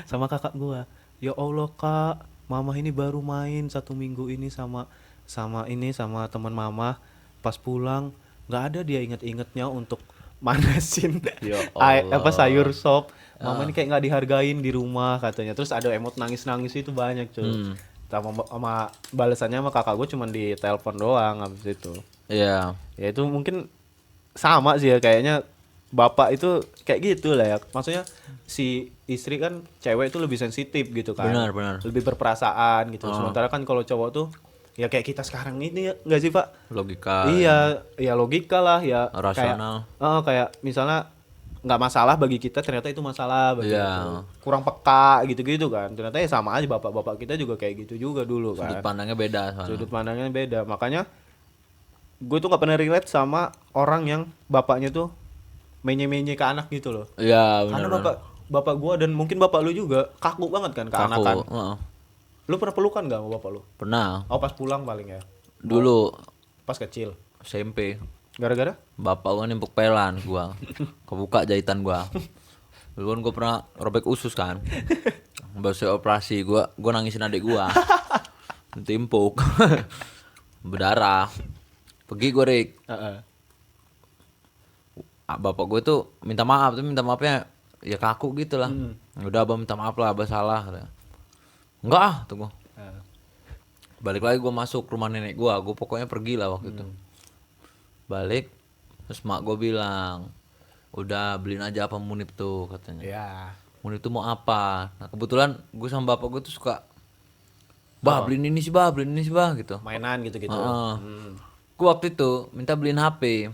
sama kakak gue, ya Allah kak, mama ini baru main 1 minggu ini sama teman mama, pas pulang nggak ada dia inget-ingetnya untuk manasin sayur sop, mama ini kayak nggak dihargain di rumah katanya. Terus ada emot nangis itu banyak cuy. Sama balasannya sama kakak gue cuman di telepon doang abis itu. Iya. Ya itu mungkin sama sih ya, kayaknya bapak itu kayak gitu lah ya. Maksudnya si istri kan cewek itu lebih sensitif gitu kan. Benar. Lebih berperasaan gitu. Sementara kan kalau cowok tuh ya kayak kita sekarang ini ya, enggak sih, Pak? Logika. Iya, ya logika lah ya. Rasional. Kayak misalnya nggak masalah bagi kita, ternyata itu masalah bagi Iya. itu. Kurang peka gitu-gitu kan. Ternyata ya sama aja, bapak-bapak kita juga kayak gitu juga dulu kan. Sudut pandangnya beda soalnya. Sudut pandangnya beda. Makanya gue tuh nggak pernah relate sama orang yang bapaknya tuh menye-menye ke anak gitu loh. Iya, benar. Karena bapak gue dan mungkin bapak lu juga kaku banget kan ke anak kan. Lu pernah pelukan gak sama bapak lu? Pernah. Oh pas pulang paling ya. Dulu Pas kecil. SMP. Gara-gara? Bapak gua nimpuk pelan gua. Kebuka jahitan gua. Dulu kan gua pernah robek usus kan. Habis operasi gua nangisin adik gua. Timpuk. Berdarah. Pergi gua, Rik. Bapak gue tuh minta maaf, tapi minta maafnya ya kaku gitu lah. Udah abah minta maaf lah, abah salah. Enggak ah, tuh gua. Balik lagi gue masuk rumah nenek gue pokoknya pergi lah waktu itu. Balik, terus mak gue bilang, udah beliin aja apa Munib tuh katanya. Iya. Munib tuh mau apa? Nah kebetulan gue sama bapak gue tuh suka, beliin ini sih bah gitu. Mainan gitu-gitu. Gue waktu itu minta beliin HP.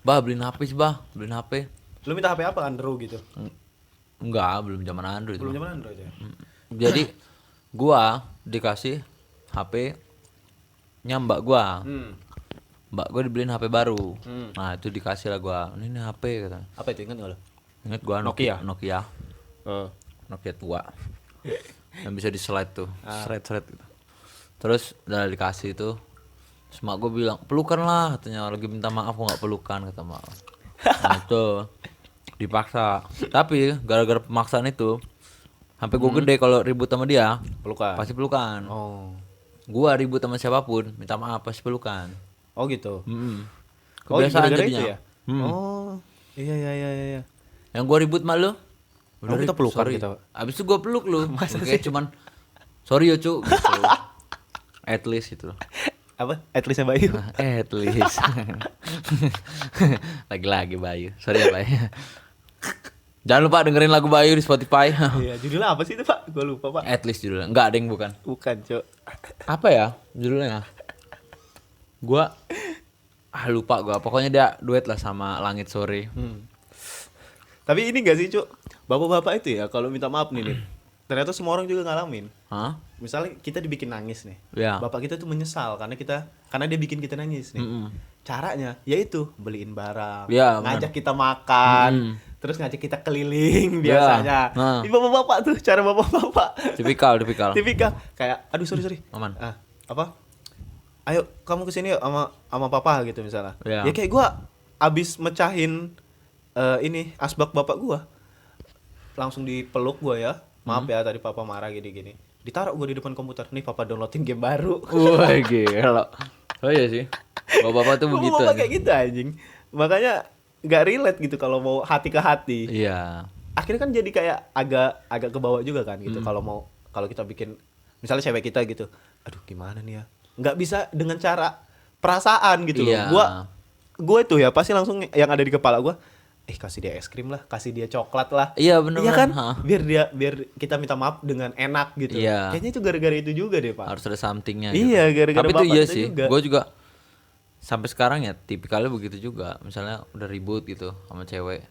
Beliin HP sih beliin HP. Lu minta HP apa, Android gitu? Enggak, belum zaman Android. Belum zaman Android ya. Jadi gua dikasih HP nya mbak gua. Mbak gua dibeliin HP baru. Nah, itu dikasih lah gua. Ini HP kata. Apa itu, ingat enggak lo? Ingat gua Nokia. Nokia tua. Yang bisa di slide tuh. Slide gitu. Terus udah dikasih itu. Terus mak gua bilang, "Pelukan lah," katanya. Lagi minta maaf gua enggak pelukan kata mak. Nah, itu dipaksa. Tapi gara-gara pemaksaan itu sampai gue gede kalau ribut sama dia Pelukan. pasti pelukan. Oh. Gua ribut sama siapapun minta maaf pasti pelukan. Oh gitu. Kebiasaan gara-gara jadinya. itu ya? Oh, iya. Yang gua ribut sama lu. Oh, kita Rip, pelukan sorry. kita. Abis itu gua peluk lu. Kayak cuman sorry ya cu gitu. At least gitu. Apa? At least Bayu. At least. Lagi-lagi Bayu. Sorry ya Bayu. Jangan lupa dengerin lagu Bayu di Spotify. Iya, judulnya apa sih itu, Pak? Gua lupa, Pak. At least judulnya. Enggak, ada yang bukan. Bukan, Cok. Apa ya judulnya? Gua lupa gua. Pokoknya dia duet lah sama Langit Sore. Tapi ini gak sih, Cuk? Bapak-bapak itu ya kalau minta maaf nih, ternyata semua orang juga ngalamin. Hah? Misalnya kita dibikin nangis nih. Ya. Bapak kita tuh menyesal karena dia bikin kita nangis nih. Caranya yaitu beliin barang, Ya, benar. ngajak kita makan, terus ngajak kita keliling biasanya. Ini bapak-bapak tuh, cara bapak-bapak. Tipikal. Tipikal kayak aduh sorry. Aman. Apa? Ayo kamu kesini yuk sama papa gitu misalnya. Ya. Ya kayak gua abis mecahin ini asbak bapak gua. Langsung dipeluk gua ya. Maaf ya tadi papa marah gini-gini. Ditaruh gua di depan komputer. Nih papa downloadin game baru. Wah gila. Oh iya sih. Bapak-bapak tuh begitu. Bapak kayak gitu anjing. Makanya nggak relate gitu kalau mau hati ke hati. Iya. Akhirnya kan jadi kayak agak kebawa juga kan gitu kalau kita bikin misalnya cewek kita gitu. Aduh gimana nih ya? Nggak bisa dengan cara perasaan gitu Iya. loh. Gue tuh ya pasti langsung yang ada di kepala gua kasih dia es krim lah, kasih dia coklat lah. Iya benar. Iya kan? Biar kita minta maaf dengan enak gitu. Iya. Kayaknya itu gara-gara itu juga deh, Pak. Harus ada somethingnya. Iya, gitu. gara-gara Tapi itu bapak iya kita sih. juga. Gue juga sampai sekarang ya tipikalnya begitu juga. Misalnya udah ribut gitu sama cewek,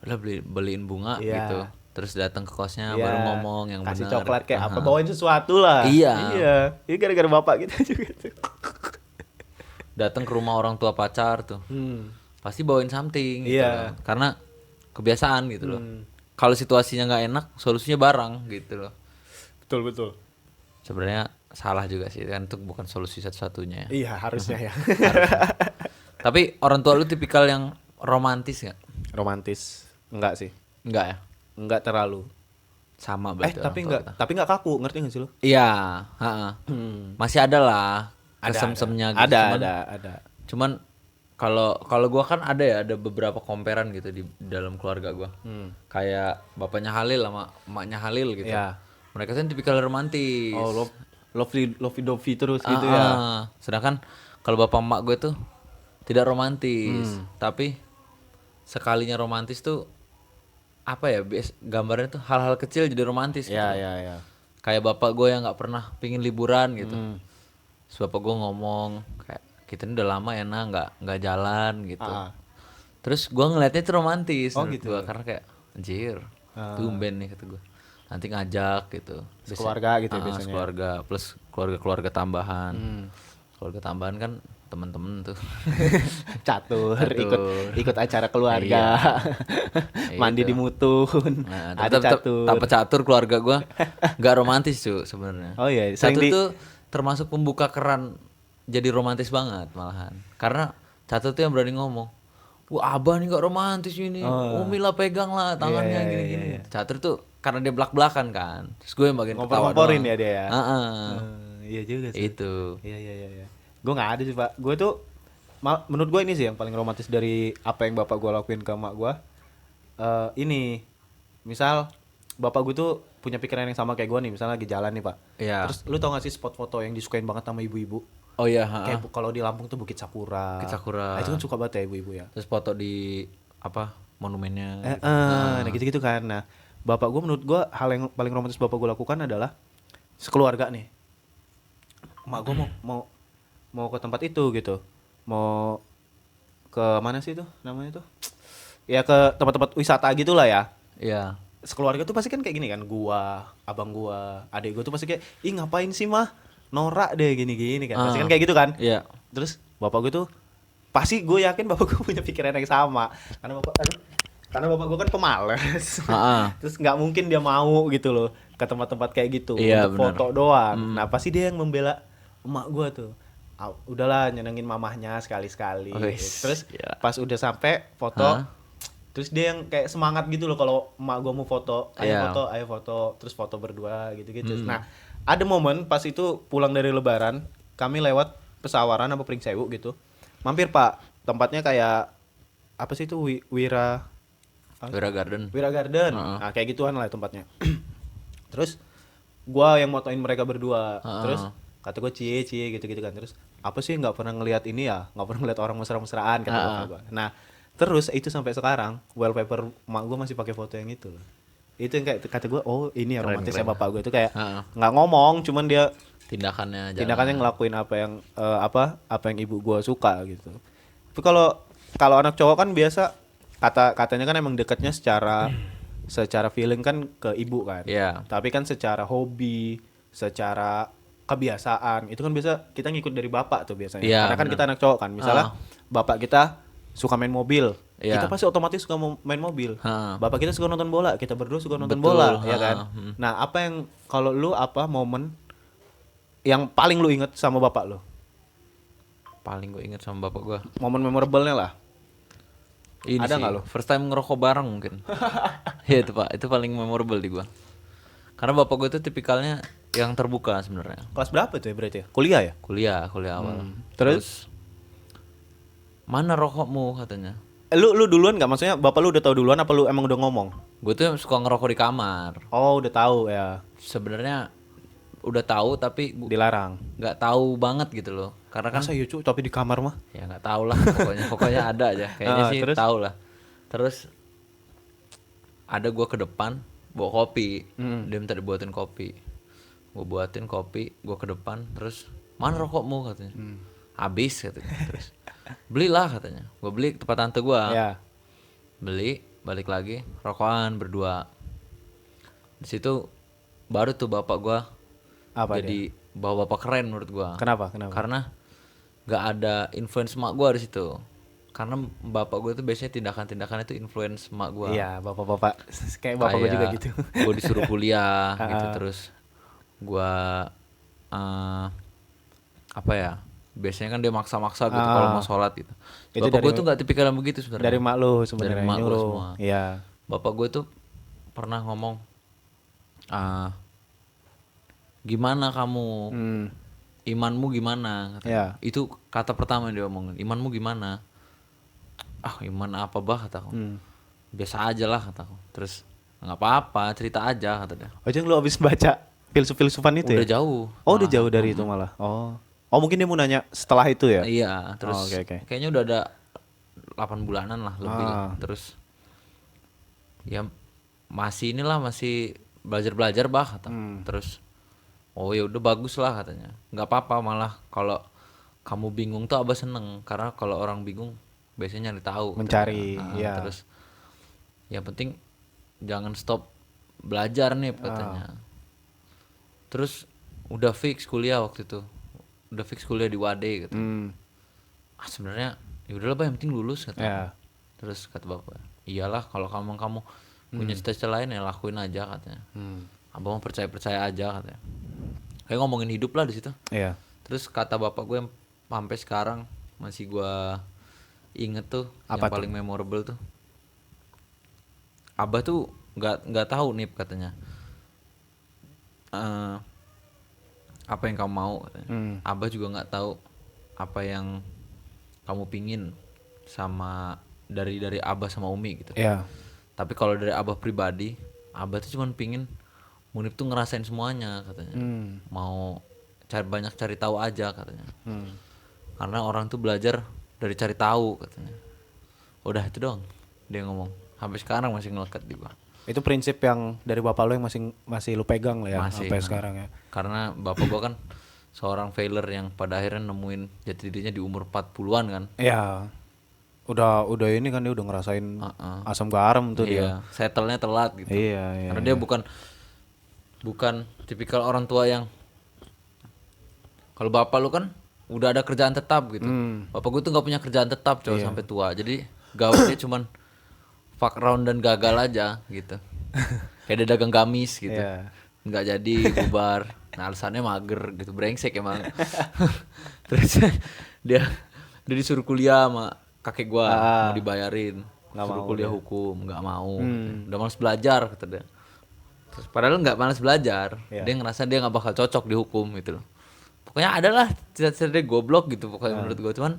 udah beliin bunga Iya. gitu. Terus datang ke kosnya Iya. baru ngomong yang kasih benar. coklat kayak apa, bawain sesuatu lah. Iya. Ini gara-gara bapak kita juga tuh. Datang ke rumah orang tua pacar tuh. Pasti bawain something gitu. Iya. Loh. Karena kebiasaan gitu loh. Kalau situasinya nggak enak, solusinya barang gitu loh. Betul. Sebenarnya salah juga sih kan, itu bukan solusi satu-satunya ya. Iya, harusnya ya. Tapi orang tua lu tipikal yang romantis nggak? Romantis. Enggak sih. Enggak ya? Enggak terlalu. Sama berarti orang tua kita. tapi enggak kaku, ngerti enggak sih lu? Iya, masih ada lah kesem-semnya gitu. Ada. Cuman kalau gua kan ada beberapa komperan gitu di dalam keluarga gua. Kayak bapaknya Halil sama emaknya Halil gitu. Iya. Mereka kan tipikal romantis. Oh, lovey terus gitu ya. Sedangkan kalau bapak emak gue tuh tidak romantis, tapi sekalinya romantis tuh apa ya? Gambarnya tuh hal-hal kecil jadi romantis. Iya, gitu. iya. Kayak bapak gue yang nggak pernah pingin liburan gitu. Terus bapak gue ngomong kayak kita ini udah lama ya nggak jalan gitu. Terus gue ngeliatnya itu romantis. Oh, menurut gitu. gua. Karena kayak anjir, tumben nih kata gue. Nanti ngajak gitu. Keluarga gitu ya biasanya. Keluarga plus keluarga tambahan. Keluarga tambahan kan temen-temen tuh. Catur. Catur. ikut acara keluarga. Mandi di Mutun. Nah, ada catur. tanpa catur keluarga gua nggak romantis cuy sebenarnya. Oh iya, Catur tuh termasuk pembuka keran jadi romantis banget malahan. Karena catur tuh yang berani ngomong, wah abah nih nggak romantis ini, Umi lah pegang lah tangannya gini-gini. Catur tuh karena dia belak-belakan kan, terus gue yang bagian ketawa ngomporin doang. ya dia ya. Iya juga sih. Itu. Iya. Gue nggak ada sih, Pak. Gue tuh menurut gue ini sih yang paling romantis dari apa yang bapak gue lakuin ke emak gue. Ini misal bapak gue tuh punya pikiran yang sama kayak gue nih, misalnya lagi jalan nih, Pak. Iya. Terus lu tau gak sih spot foto yang disukain banget sama ibu-ibu? Oh iya, Kayak kalau di Lampung tuh Bukit Sakura. Nah, itu kan suka banget ya ibu-ibu ya. Terus foto di apa monumennya. Gitu. Nah gitu-gitu kan. Nah, bapak gue menurut gue hal yang paling romantis bapak gue lakukan adalah sekeluarga nih. Emak gue mau ke tempat itu gitu. Mau ke mana sih itu namanya tuh? Ya ke tempat-tempat wisata gitulah ya. Iya. Sekeluarga tuh pasti kan kayak gini kan, gua, abang gua, adik gua tuh pasti kayak, ih ngapain sih mah, norak deh gini-gini kan, pasti kan kayak gitu kan. Iya. Terus bapak gue tuh, pasti gue yakin bapak gue punya pikiran yang sama, karena bapak gue kan pemalas, terus nggak mungkin dia mau gitu loh ke tempat-tempat kayak gitu, Iya, untuk bener. foto doang. Nah pasti dia yang membela emak gue tuh. Udahlah nyenengin mamahnya sekali-sekali. Terus gila. pas udah sampai foto, terus dia yang kayak semangat gitu loh kalau emak gue mau foto, ayo foto, terus foto berdua gitu-gitu. Nah ada momen pas itu pulang dari lebaran, kami lewat Pesawaran apa Pringsewu gitu, mampir Pak, tempatnya kayak apa sih itu Wira Garden. Garden. Heeh. Nah, kayak gituan lah tempatnya. Terus gua yang motoin mereka berdua. Terus kata gua cie gitu-gitu kan. Terus apa sih nggak pernah ngelihat ini ya? Nggak pernah ngelihat orang mesra-mesraan kata bapak gua. Nah, terus itu sampai sekarang wallpaper mak gua masih pakai foto yang itu loh. Itu yang kayak kata gua, oh ini ya romantisnya bapak gua itu kayak nggak ngomong, cuman dia Tindakannya ngelakuin apa yang ibu gua suka gitu. Tapi kalau anak cowok kan biasa katanya kan emang dekatnya secara feeling kan ke ibu kan. Iya. Tapi kan secara hobi, secara kebiasaan itu kan biasa kita ngikut dari bapak tuh biasanya. Iya, Karena kan bener. kita anak cowok kan. Misalnya bapak kita suka main mobil, Iya. kita pasti otomatis suka main mobil. Bapak kita suka nonton bola, kita berdua suka nonton Betul, bola, ya kan. Nah, apa yang kalau lu momen yang paling lu inget sama bapak lu? Paling gue inget sama bapak gue. Momen memorable-nya lah. Ini Ada sih, nggak lo? first time ngerokok bareng mungkin. Iya itu Pak, itu paling memorable di gua. Karena bapak gue itu tipikalnya yang terbuka sebenarnya. Kelas berapa tuh ya berarti ya? Kuliah ya? Kuliah awal. Terus? Mana rokokmu katanya. Lu duluan nggak? Maksudnya bapak lu udah tahu duluan apa lu emang udah ngomong? Gue tuh suka ngerokok di kamar. Oh, udah tahu ya. Sebenarnya udah tahu tapi Dilarang. nggak tahu banget gitu loh. Karena kan Masa ya cu, tapi di kamar mah? ya nggak tahu lah pokoknya ada aja kayaknya sih terus? tahu lah. Terus ada gua ke depan bawa kopi, dia minta dibuatin kopi, gua buatin kopi, gua ke depan, terus mana rokokmu katanya, habis katanya, terus belilah katanya, gua beli ke tempat tante gua, Ya. beli balik lagi rokokan berdua, di situ baru tuh bapak gua Apa jadi bapak keren menurut gua. Kenapa? Karena nggak ada influence mak gue di situ. Karena bapak gue itu biasanya tindakan-tindakan itu influence mak gue. Iya, bapak-bapak kayak bapak gue juga gitu. Gue disuruh kuliah gitu, terus gue apa ya? Biasanya kan dia maksa-maksa gitu kalau mau sholat gitu. Itu Bapak gue dari- tuh nggak tipikal yang begitu sebenarnya. Dari mak lu sebenarnya Dari mak gua nyuruh. semua. Iya. Bapak gue tuh pernah ngomong, gimana kamu? Imanmu gimana? Katanya. Iya. Itu kata pertama yang dia omongin. Imanmu gimana? Ah, iman apa bah kataku. Biasa aja lah kataku. Terus nggak apa-apa, cerita aja kata dia. Oh, lu abis baca filsuf-filsufan itu Udah ya? jauh. Oh, udah jauh dari itu malah. Oh. Oh, mungkin dia mau nanya setelah itu ya? Iya, terus Oh, oke. kayaknya udah ada 8 bulanan lah lebih lah. Terus ya masih belajar-belajar bah kata. Terus oh ya udah bagus lah katanya. Nggak apa-apa malah kalau kamu bingung tuh abah seneng karena kalau orang bingung biasanya nyari tahu. Mencari, katanya. iya. Terus yang penting jangan stop belajar nih katanya. Terus udah fix kuliah waktu itu. Udah fix kuliah di Wade gitu. Sebenarnya ya udahlah bah yang penting lulus kata. Ya. Terus kata bapak, iyalah kalau kamu punya cita-cita lain ya lakuin aja katanya. Abang mau percaya aja katanya. Kayak ngomongin hidup lah di situ. Iya. Terus kata bapak gue yang sampai sekarang masih gue inget tuh, Apa yang paling memorable tuh. Abah tuh nggak tahu nih katanya. Apa yang kamu mau katanya. Abah juga nggak tahu apa yang kamu pingin sama dari Abah sama Umi gitu. Iya. Tapi kalau dari Abah pribadi, Abah tuh cuman pingin Munib tuh ngerasain semuanya katanya. Mau banyak cari tahu aja katanya. Karena orang tuh belajar dari cari tahu katanya. Udah itu doang dia ngomong. Sampai sekarang masih ngelekat di gua. Itu prinsip yang dari bapak lu yang masih lu pegang lah ya Masih, sampai sekarang ya. Karena bapak gua kan seorang failure yang pada akhirnya nemuin jati dirinya di umur 40-an kan. Iya. Udah ini kan dia udah ngerasain asam garam tuh dia. Iya, settle-nya telat gitu. Iya. Karena dia bukan tipikal orang tua yang kalau bapak lu kan udah ada kerjaan tetap gitu. Bapak gue tuh nggak punya kerjaan tetap coy sampai tua. Jadi gaulnya cuman fuck around dan gagal aja gitu. Kayak dia dagang gamis gitu. Iya. Nggak jadi bubar. Nah, alasannya mager gitu, brengsek emang. Terus dia disuruh kuliah sama kakek gua mau dibayarin. Suruh kuliah hukum, nggak mau. Udah malas belajar kata dia. Terus padahal nggak malas belajar, dia ngerasa dia nggak bakal cocok di hukum gitu loh. Pokoknya adalah cita-cita dia goblok gitu pokoknya menurut gue, cuman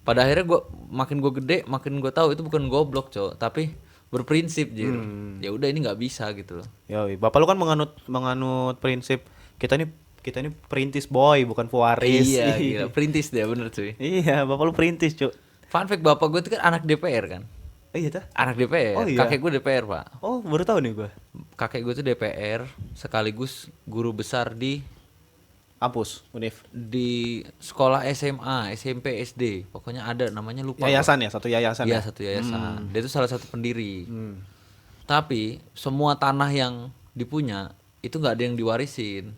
pada akhirnya makin gue gede makin gue tahu itu bukan goblok cok, tapi berprinsip Jir. Ya udah ini nggak bisa gitu loh. Yoi, bapak lu kan menganut prinsip kita ini perintis boy bukan pewaris. Iya gila, perintis dia bener cuy. Iya, bapak lu perintis, Cuk. Fun fact, bapak gue itu kan anak DPR kan. Iya tah? Anak DPR. Oh, iya. Kakek gue DPR pak. Oh, baru tahu nih gua. Kakek gue tuh DPR sekaligus guru besar di Kampus, Univ. sekolah SMA, SMP, SD. Pokoknya ada namanya lupa. Yayasan ya, satu yayasan. Iya Ya? satu yayasan. Dia itu salah satu pendiri. Hmm. Tapi semua tanah yang dipunya itu nggak ada yang diwarisin,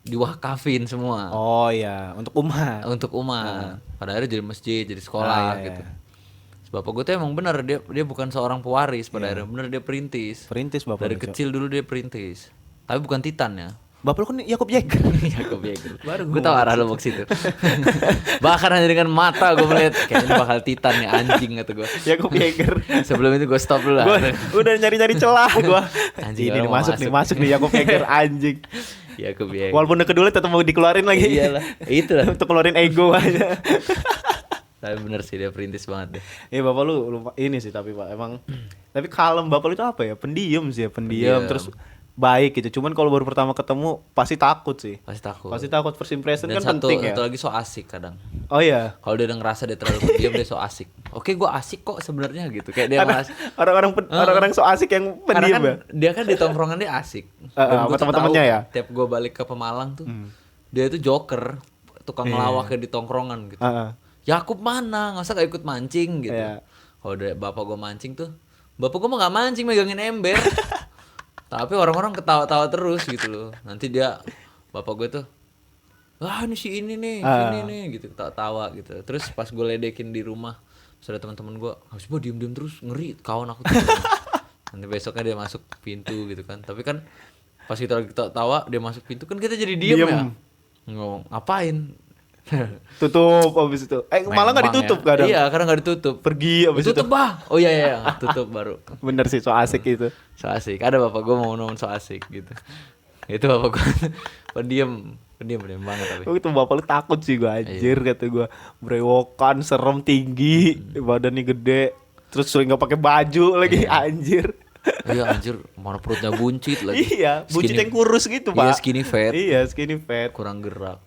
diwakafin semua Oh iya, untuk umat. untuk umat. Pada akhirnya jadi masjid, jadi sekolah iya, gitu. iya. Bapak gue tuh emang bener dia bukan seorang pewaris pada akhirnya, bener dia perintis. Perintis bapak. Dari lu, Cuk. kecil dulu dia perintis. Tapi bukan Titan ya. Bapak lu kan Yakub Yeager. Yakob Yeager. Gue tau arah lo mau ke situ. Bahkan hanya dengan mata gue melihat kayaknya bakal Titan nih anjing kata gue. Yakub Yeager. Sebelum itu gue stop dulu lah. Gua udah nyari-nyari celah gua. Anjing, Ini nih orang mau masuk nih Yakub Yeager anjing. Yakob Yeager. Walaupun udah kedua tetap mau dikeluarin lagi. Iyalah, itulah. Untuk keluarin ego aja. Tapi bener sih dia perintis banget deh. Iya bapak lu ini sih tapi Pak emang tapi kalem bapak lu itu apa ya? Pendiam sih ya, pendiam terus baik gitu. Cuman kalau baru pertama ketemu pasti takut sih. Pasti takut. Pasti takut, first impression Dan kan penting ya. satu lagi so asik kadang. Oh iya. Kalau dia udah ngerasa dia terlalu pendiam dia so asik. Oke, gue asik kok sebenarnya gitu. Kayak dia Ada ngerasa orang-orang so asik yang karena pendiam kan ya. dia kan di tongkrongan dia asik. Dan sama gua tuh teman-temannya tahu, ya? Tiap gue balik ke Pemalang tuh, dia itu joker, tukang ngelawak di tongkrongan gitu. Yakub mana? Nggak usah gak ikut mancing gitu. Iya. Kalau bapak gue mancing tuh, bapak gue mah nggak mancing megangin ember. Tapi orang-orang ketawa-tawa terus gitu loh. Nanti bapak gue tuh, wah ini si ini nih, ini nih gitu, ketawa gitu. Terus pas gue ledekin di rumah, terus ada teman-teman gue, habis gue diem-diem terus ngeri kawan aku tuh. Nanti besoknya dia masuk pintu gitu kan. Tapi kan pas kita lagi tawa dia masuk pintu kan kita jadi diem. Ya. Ngomong ngapain? Tutup abis itu. Malah nggak ditutup ya. kadang. Iya, karena nggak ditutup. Pergi abis itu. Tutup bah. Oh iya tutup baru. Bener sih so asik itu. So asik. Ada bapak gue mau ngomong so asik gitu. Itu bapak gue pendiam banget tapi. Oh itu bapak lu takut sih gua anjir kata gua. Brewokan, serem, tinggi, badannya gede, terus sering nggak pakai baju lagi anjir. Iya anjir, mana perutnya buncit lagi. Iya, buncit yang kurus gitu, Pak. Iya, skinny fat. Iya, skinny fat. Kurang gerak.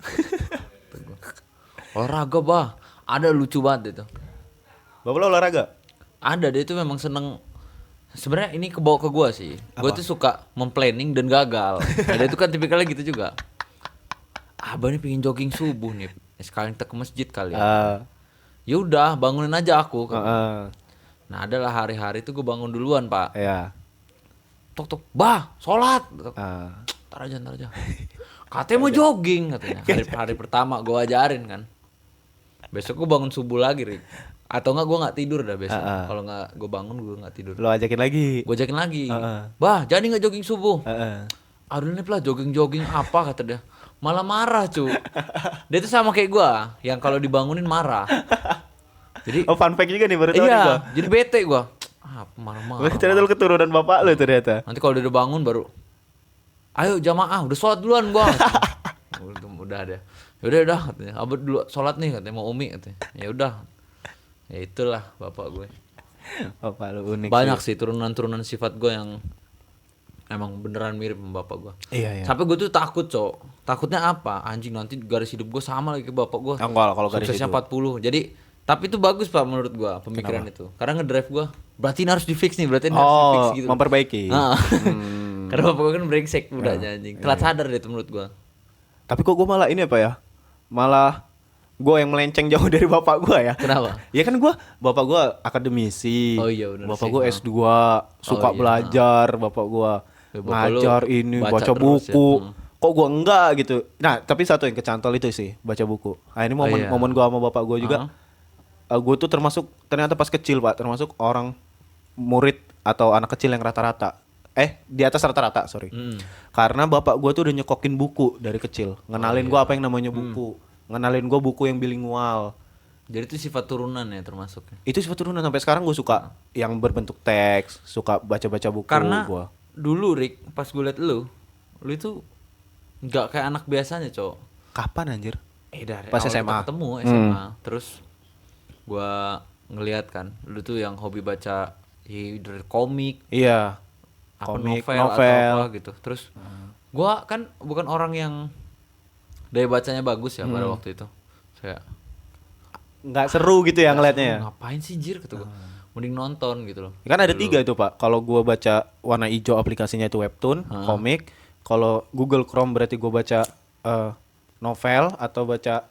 Olahraga bah, ada lucu banget itu. Bapak lu olahraga? Ada, dia itu memang seneng. Sebenarnya ini kebawa ke gua sih. Gua tuh suka memplanning dan gagal. Nah, dia itu kan tipikalnya gitu juga. Abah nih pengen jogging subuh nih. Sekalian kita ke masjid kali ya. Ya udah, bangunin aja aku. Nah, adalah hari-hari itu gua bangun duluan, Pak. Iya. Tok, bah, sholat. Ntar aja. Katanya mau jogging katanya. Hari pertama gua ajarin kan. Besok gue bangun subuh lagi, Rik. Atau enggak gue gak tidur dah besok. Kalau gak gue bangun gue gak tidur. Lo ajakin lagi. Gue ajakin lagi. Bah, jadi gak jogging subuh? Aduh nih lah jogging apa kata dia. Malah marah cu. Dia tuh sama kayak gue. Yang kalau dibangunin marah. Jadi fun fact juga nih baru tahu nih iya, gua. jadi bete gue. Marah-marah. Ternyata lu keturunan bapak lu ternyata. Nanti kalau dia udah bangun baru, ayo jamaah, udah sholat duluan gue. Udah deh. Yaudah katanya, abad dulu sholat nih katanya, mau umi katanya. Ya udah, ya itulah bapak gue. Bapak lu unik. Banyak sih turunan sifat gue yang emang beneran mirip sama bapak gue. Iya. Sampai gue tuh takut cok. Takutnya apa? Anjing nanti garis hidup gue sama lagi ke bapak gue. Kalau garis suksesnya hidup. 40. Jadi tapi itu bagus pak menurut gue pemikiran itu. Karena ngedrive gue. Berarti ini harus di fix nih. Berarti ini harus di fix gitu. Memperbaiki. Karena bapak gue kan brengsek budaknya anjing. Telat sadar deh itu menurut gue. Tapi kok gue malah ini apa ya? Malah gue yang melenceng jauh dari bapak gue ya. Kenapa? Ya kan bapak gue akademisi. Oh iya benar. Bapak gue S2, suka belajar, bapak gue ngajar ini, baca buku. Ya. Kok gue enggak gitu. Nah, tapi satu yang kecantol itu sih, baca buku. Nah, ini momen gue sama bapak gue juga. Gue tuh ternyata pas kecil, Pak, termasuk orang murid atau anak kecil yang rata-rata. Di atas rata-rata, sorry. Karena bapak gue tuh udah nyekokin buku dari kecil. Ngenalin gue apa yang namanya buku. Ngenalin gue buku yang bilingual. Jadi itu sifat turunan ya termasuk. Itu sifat turunan sampai sekarang gue suka yang berbentuk teks, suka baca-baca buku. Karena gua. dulu Rick, pas gue liat lu itu nggak kayak anak biasanya cowok. Kapan anjir? Dari pas awal SMA. kita ketemu SMA, terus gua ngeliat kan, lu tuh yang hobi baca dari komik, Iya. apa Komik, novel, novel. atau apa gitu. Terus gua kan bukan orang yang daya bacanya bagus ya pada waktu itu. Saya Nggak seru gitu ya ngeliatnya ya. ngapain sih jir kata gua. Mending nonton gitu loh. Kan ada 3 itu Pak. Kalau gua baca warna hijau aplikasinya itu webtoon, komik. Kalau Google Chrome berarti gua baca novel atau baca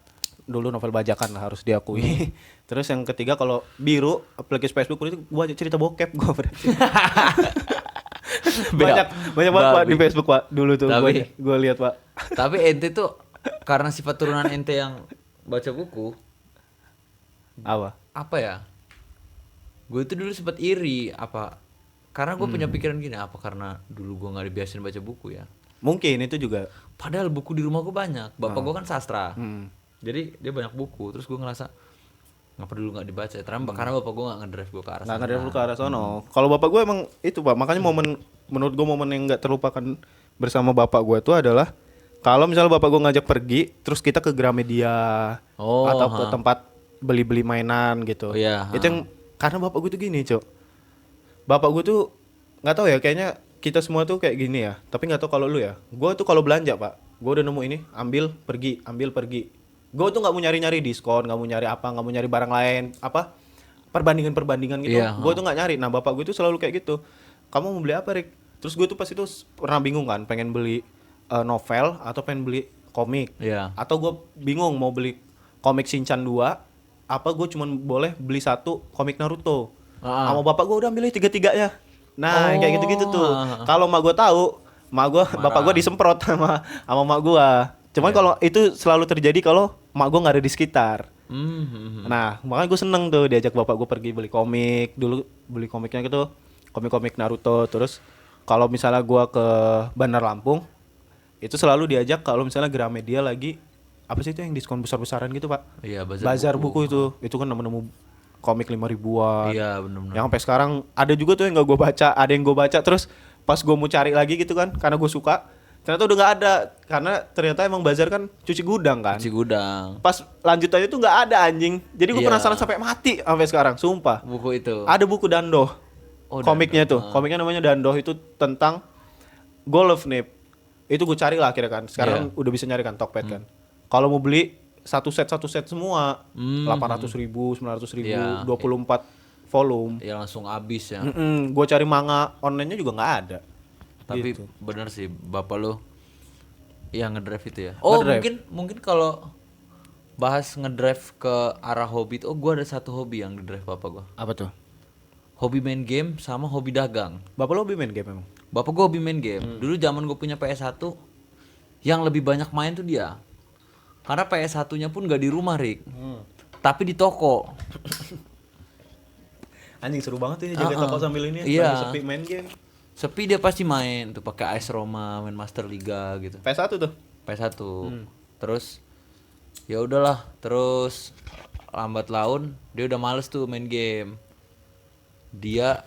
dulu novel bajakan lah harus diakui. Terus yang ketiga kalau biru aplikasi Facebook itu gua baca cerita bokep gua berarti. banyak banyak banget Pak di Facebook Pak dulu tuh gua lihat Pak. Tapi ente tuh karena sifat turunan ente yang baca buku, apa ya? Gue itu dulu sempat iri karena gue punya pikiran gini, apa karena dulu gue nggak dibiasain baca buku ya? Mungkin itu juga. Padahal buku di rumah gue banyak. Bapak gue kan sastra, jadi dia banyak buku. Terus gue ngerasa ngapa dulu nggak dibaca? Karena bapak gue nggak ngedrive gue ke arah sana. Nggak ngedrive ke arah sono. Kalau bapak gue emang itu Pak, makanya menurut gue momen yang nggak terlupakan bersama bapak gue itu adalah kalau misalnya bapak gue ngajak pergi, terus kita ke Gramedia atau ke tempat beli-beli mainan gitu. Itu yang karena bapak gue tuh gini, Cok. Bapak gue tuh nggak tahu ya, kayaknya kita semua tuh kayak gini ya. Tapi nggak tahu kalau lu ya. Gue tuh kalau belanja, Pak, gue udah nemu ini, ambil pergi. Gue tuh nggak mau nyari-nyari diskon, nggak mau nyari nggak mau nyari barang lain, perbandingan gitu. Gue tuh nggak nyari. Nah, bapak gue tuh selalu kayak gitu. Kamu mau beli apa, Rik? Terus gue tuh pas itu pernah bingung kan, pengen beli novel atau pengen beli komik. Atau gue bingung mau beli komik Shinchan 2 apa gue cuman boleh beli 1 komik Naruto. Sama bapak gue udah milih 3-3-nya. Nah, kayak gitu-gitu tuh. Kalau mak gue tahu, bapak gue disemprot sama mak gue. Cuman kalau itu selalu terjadi kalau mak gue nggak ada di sekitar. Nah, makanya gue seneng tuh diajak bapak gue pergi beli komik. Dulu beli komiknya gitu, komik-komik Naruto. Terus kalau misalnya gue ke Bandar Lampung, itu selalu diajak kalau misalnya Gramedia lagi apa sih itu yang diskon besar-besaran gitu Pak? Iya, bazar buku itu kan nemu komik 5 ribuan. Iya, benar-benar. Yang sampai sekarang ada juga tuh yang gak gue baca, ada yang gue baca terus pas gue mau cari lagi gitu kan karena gue suka, ternyata udah nggak ada karena ternyata emang bazar kan cuci gudang kan. Pas lanjutannya tuh nggak ada anjing, jadi gue penasaran sampai mati sampai sekarang, sumpah. Buku itu. Ada buku Dandoh, komiknya tuh, komiknya namanya Dandoh, itu tentang golf nih. Itu gue cari lah akhirnya kan, sekarang udah bisa nyari kan Tokped kan. Kalau mau beli satu set semua 800.000, 900.000, 24 volume. Ya langsung habis ya. Gue cari manga online-nya juga nggak ada. Tapi gitu. Bener sih bapak lo yang ngedrive itu ya. Oh mungkin kalau bahas ngedrive ke arah hobi, gue ada satu hobi yang ngedrive bapak gue. Apa tuh? Hobi main game sama hobi dagang. Bapak lo hobi main game emang? Bapak gue hobi main game. Dulu zaman gue punya PS1, yang lebih banyak main tuh dia. Karena PS1-nya pun gak di rumah, Rik. Tapi di toko. Anjing seru banget ini jaga toko sambil ini lagi sepi main game. Sepi dia pasti main tuh pakai AS Roma, main Master Liga gitu. PS1 tuh. PS1. Terus ya udahlah, terus lambat laun dia udah males tuh main game. Dia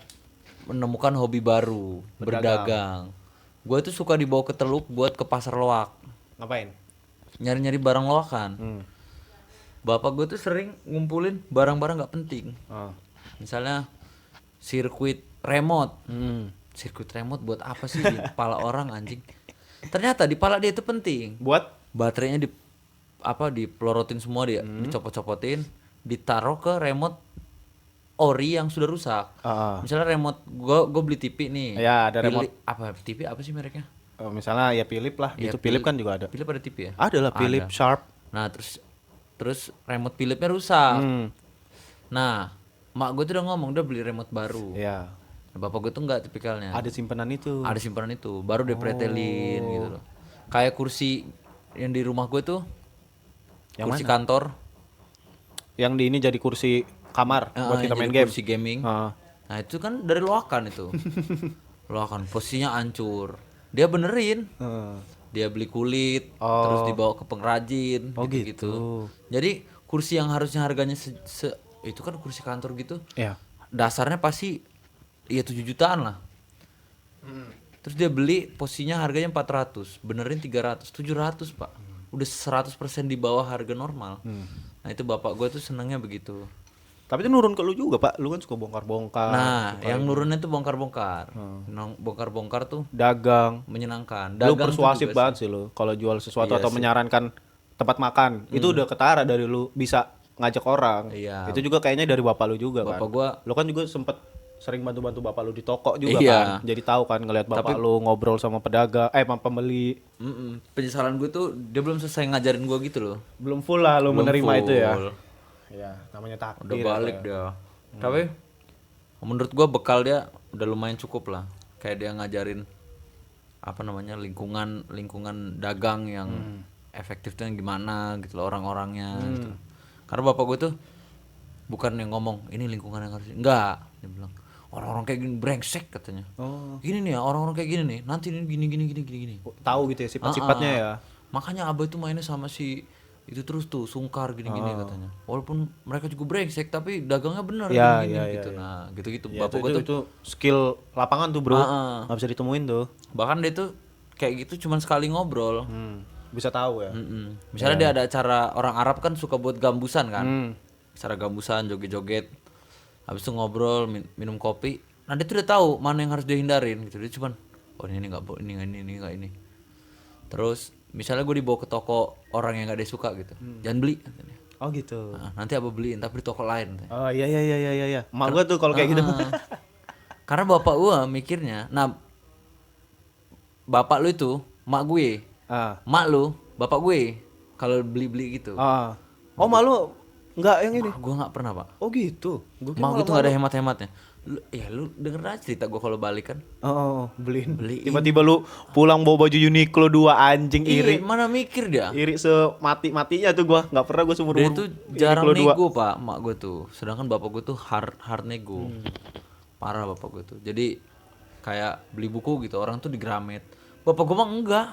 menemukan hobi baru, berdagang. Gue tuh suka dibawa ke Teluk buat ke pasar loak. Ngapain? Nyari-nyari barang loakan. Bapak gue tuh sering ngumpulin barang-barang gak penting. Misalnya sirkuit remote. Sirkuit remote buat apa sih di kepala orang anjing? Ternyata di kepala dia itu penting. Buat baterainya dipelorotin semua dia, dicopot-copotin, ditaruh ke remote ori yang sudah rusak. Misalnya remote gue beli TV nih. Ya, ada remote. TV apa sih mereknya? Misalnya ya Philips lah, ya, gitu. Philips kan juga ada. Philips ada TV ya? Ada lah, Philips Sharp. Nah, terus remote Philipsnya rusak. Nah, mak gue tuh udah ngomong udah beli remote baru. Iya. Nah, bapak gue tuh enggak tipikalnya. Ada simpanan itu. Baru dipretelin gitu loh. Kayak kursi yang di rumah gue tuh. Yang kursi mana? Kantor. Yang di ini jadi kursi kamar buat kita main game. Kursi gaming. Nah, itu kan dari loakan itu. Loakan posisinya hancur. Dia benerin. Dia beli kulit, terus dibawa ke pengrajin gitu. Jadi kursi yang harusnya harganya itu kan kursi kantor gitu. Iya. Dasarnya pasti ya 7 jutaan lah. Terus dia beli posisinya harganya 400, benerin 300, 700, Pak. Udah 100% di bawah harga normal. Nah, itu bapak gue tuh senangnya begitu. Tapi itu nurun ke lu juga pak, lu kan suka bongkar-bongkar. Nah, yang nurunnya tuh bongkar-bongkar. Bongkar-bongkar tuh dagang. menyenangkan. Lu Dagang tuh persuasif juga banget sih lu kalau jual sesuatu Iya atau sih. menyarankan tempat makan. Itu udah ketara dari lu bisa ngajak orang. Iya. Itu juga kayaknya dari bapak lu juga Bapak kan. gua- Lu kan juga sempet sering bantu-bantu bapak lu di toko juga Iya. kan. Jadi tahu kan ngelihat bapak lu ngobrol sama pedagang, sama pembeli. Penyesalan gue tuh dia belum selesai ngajarin gue gitu loh. Belum full lah lu Belum menerima itu ya. full. Ya, namanya takdir. Udah ya, balik Pak, ya. dia. Tapi menurut gua bekal dia udah lumayan cukup lah. Kayak dia ngajarin apa namanya lingkungan dagang yang efektif tuh yang gimana gitu loh orang-orangnya gitu. Karena bapak gue tuh bukan yang ngomong ini lingkungan yang harus enggak, dia bilang orang-orang kayak gini brengsek katanya. Oh. Gini nih ya orang-orang kayak gini nih nanti ini gini. Tahu gitu ya sifat-sifatnya ya. Makanya abah itu mainnya sama si itu terus tuh sungkar gini-gini katanya. Walaupun mereka juga brengsek tapi dagangnya bener Ya, gini-gini ya, gitu. ya. Nah, gitu-gitu. Ya, Bapak gue tuh itu skill lapangan tuh bro, nggak bisa ditemuin tuh. bahkan dia tuh kayak gitu cuman sekali ngobrol. Bisa tahu ya. Misalnya dia ada acara orang Arab kan suka buat gambusan kan. Hmm. Acara gambusan joget-joget. Habis itu ngobrol minum kopi. Nah, dia tuh udah tahu mana yang harus dia hindarin gitu. Dia cuman oh ini enggak ini enggak ini. Terus misalnya gue dibawa ke toko orang yang gak dia suka gitu, jangan beli katanya. Oh gitu. Nah, nanti abah beliin tapi di toko lain katanya. Oh iya. Emak gua tuh kalau kayak gitu. Karena bapak gua mikirnya, nah bapak lu itu mak gue, Ah. mak lu bapak gue kalau beli-beli gitu. Ah. Oh malu nggak yang ini. Mak gua nggak pernah pak. Oh gitu. Gua kira Mak gue malah tuh gak ada hemat-hematnya. Lu denger aja cerita gua kalau balik kan. Oh, beliin. Beliin. Tiba-tiba lu pulang bawa baju Uniqlo 2 anjing iri. Iya, mana mikir dia. Iri semati-matinya tuh gua, nggak pernah gua seumur Dia umur tuh jarang Uniqlo 2. nego pak, mak gue tuh. Sedangkan bapak gue tuh hard nego. Parah bapak gue tuh. Jadi kayak beli buku gitu, orang tuh di Gramet. Bapak gue mah enggak.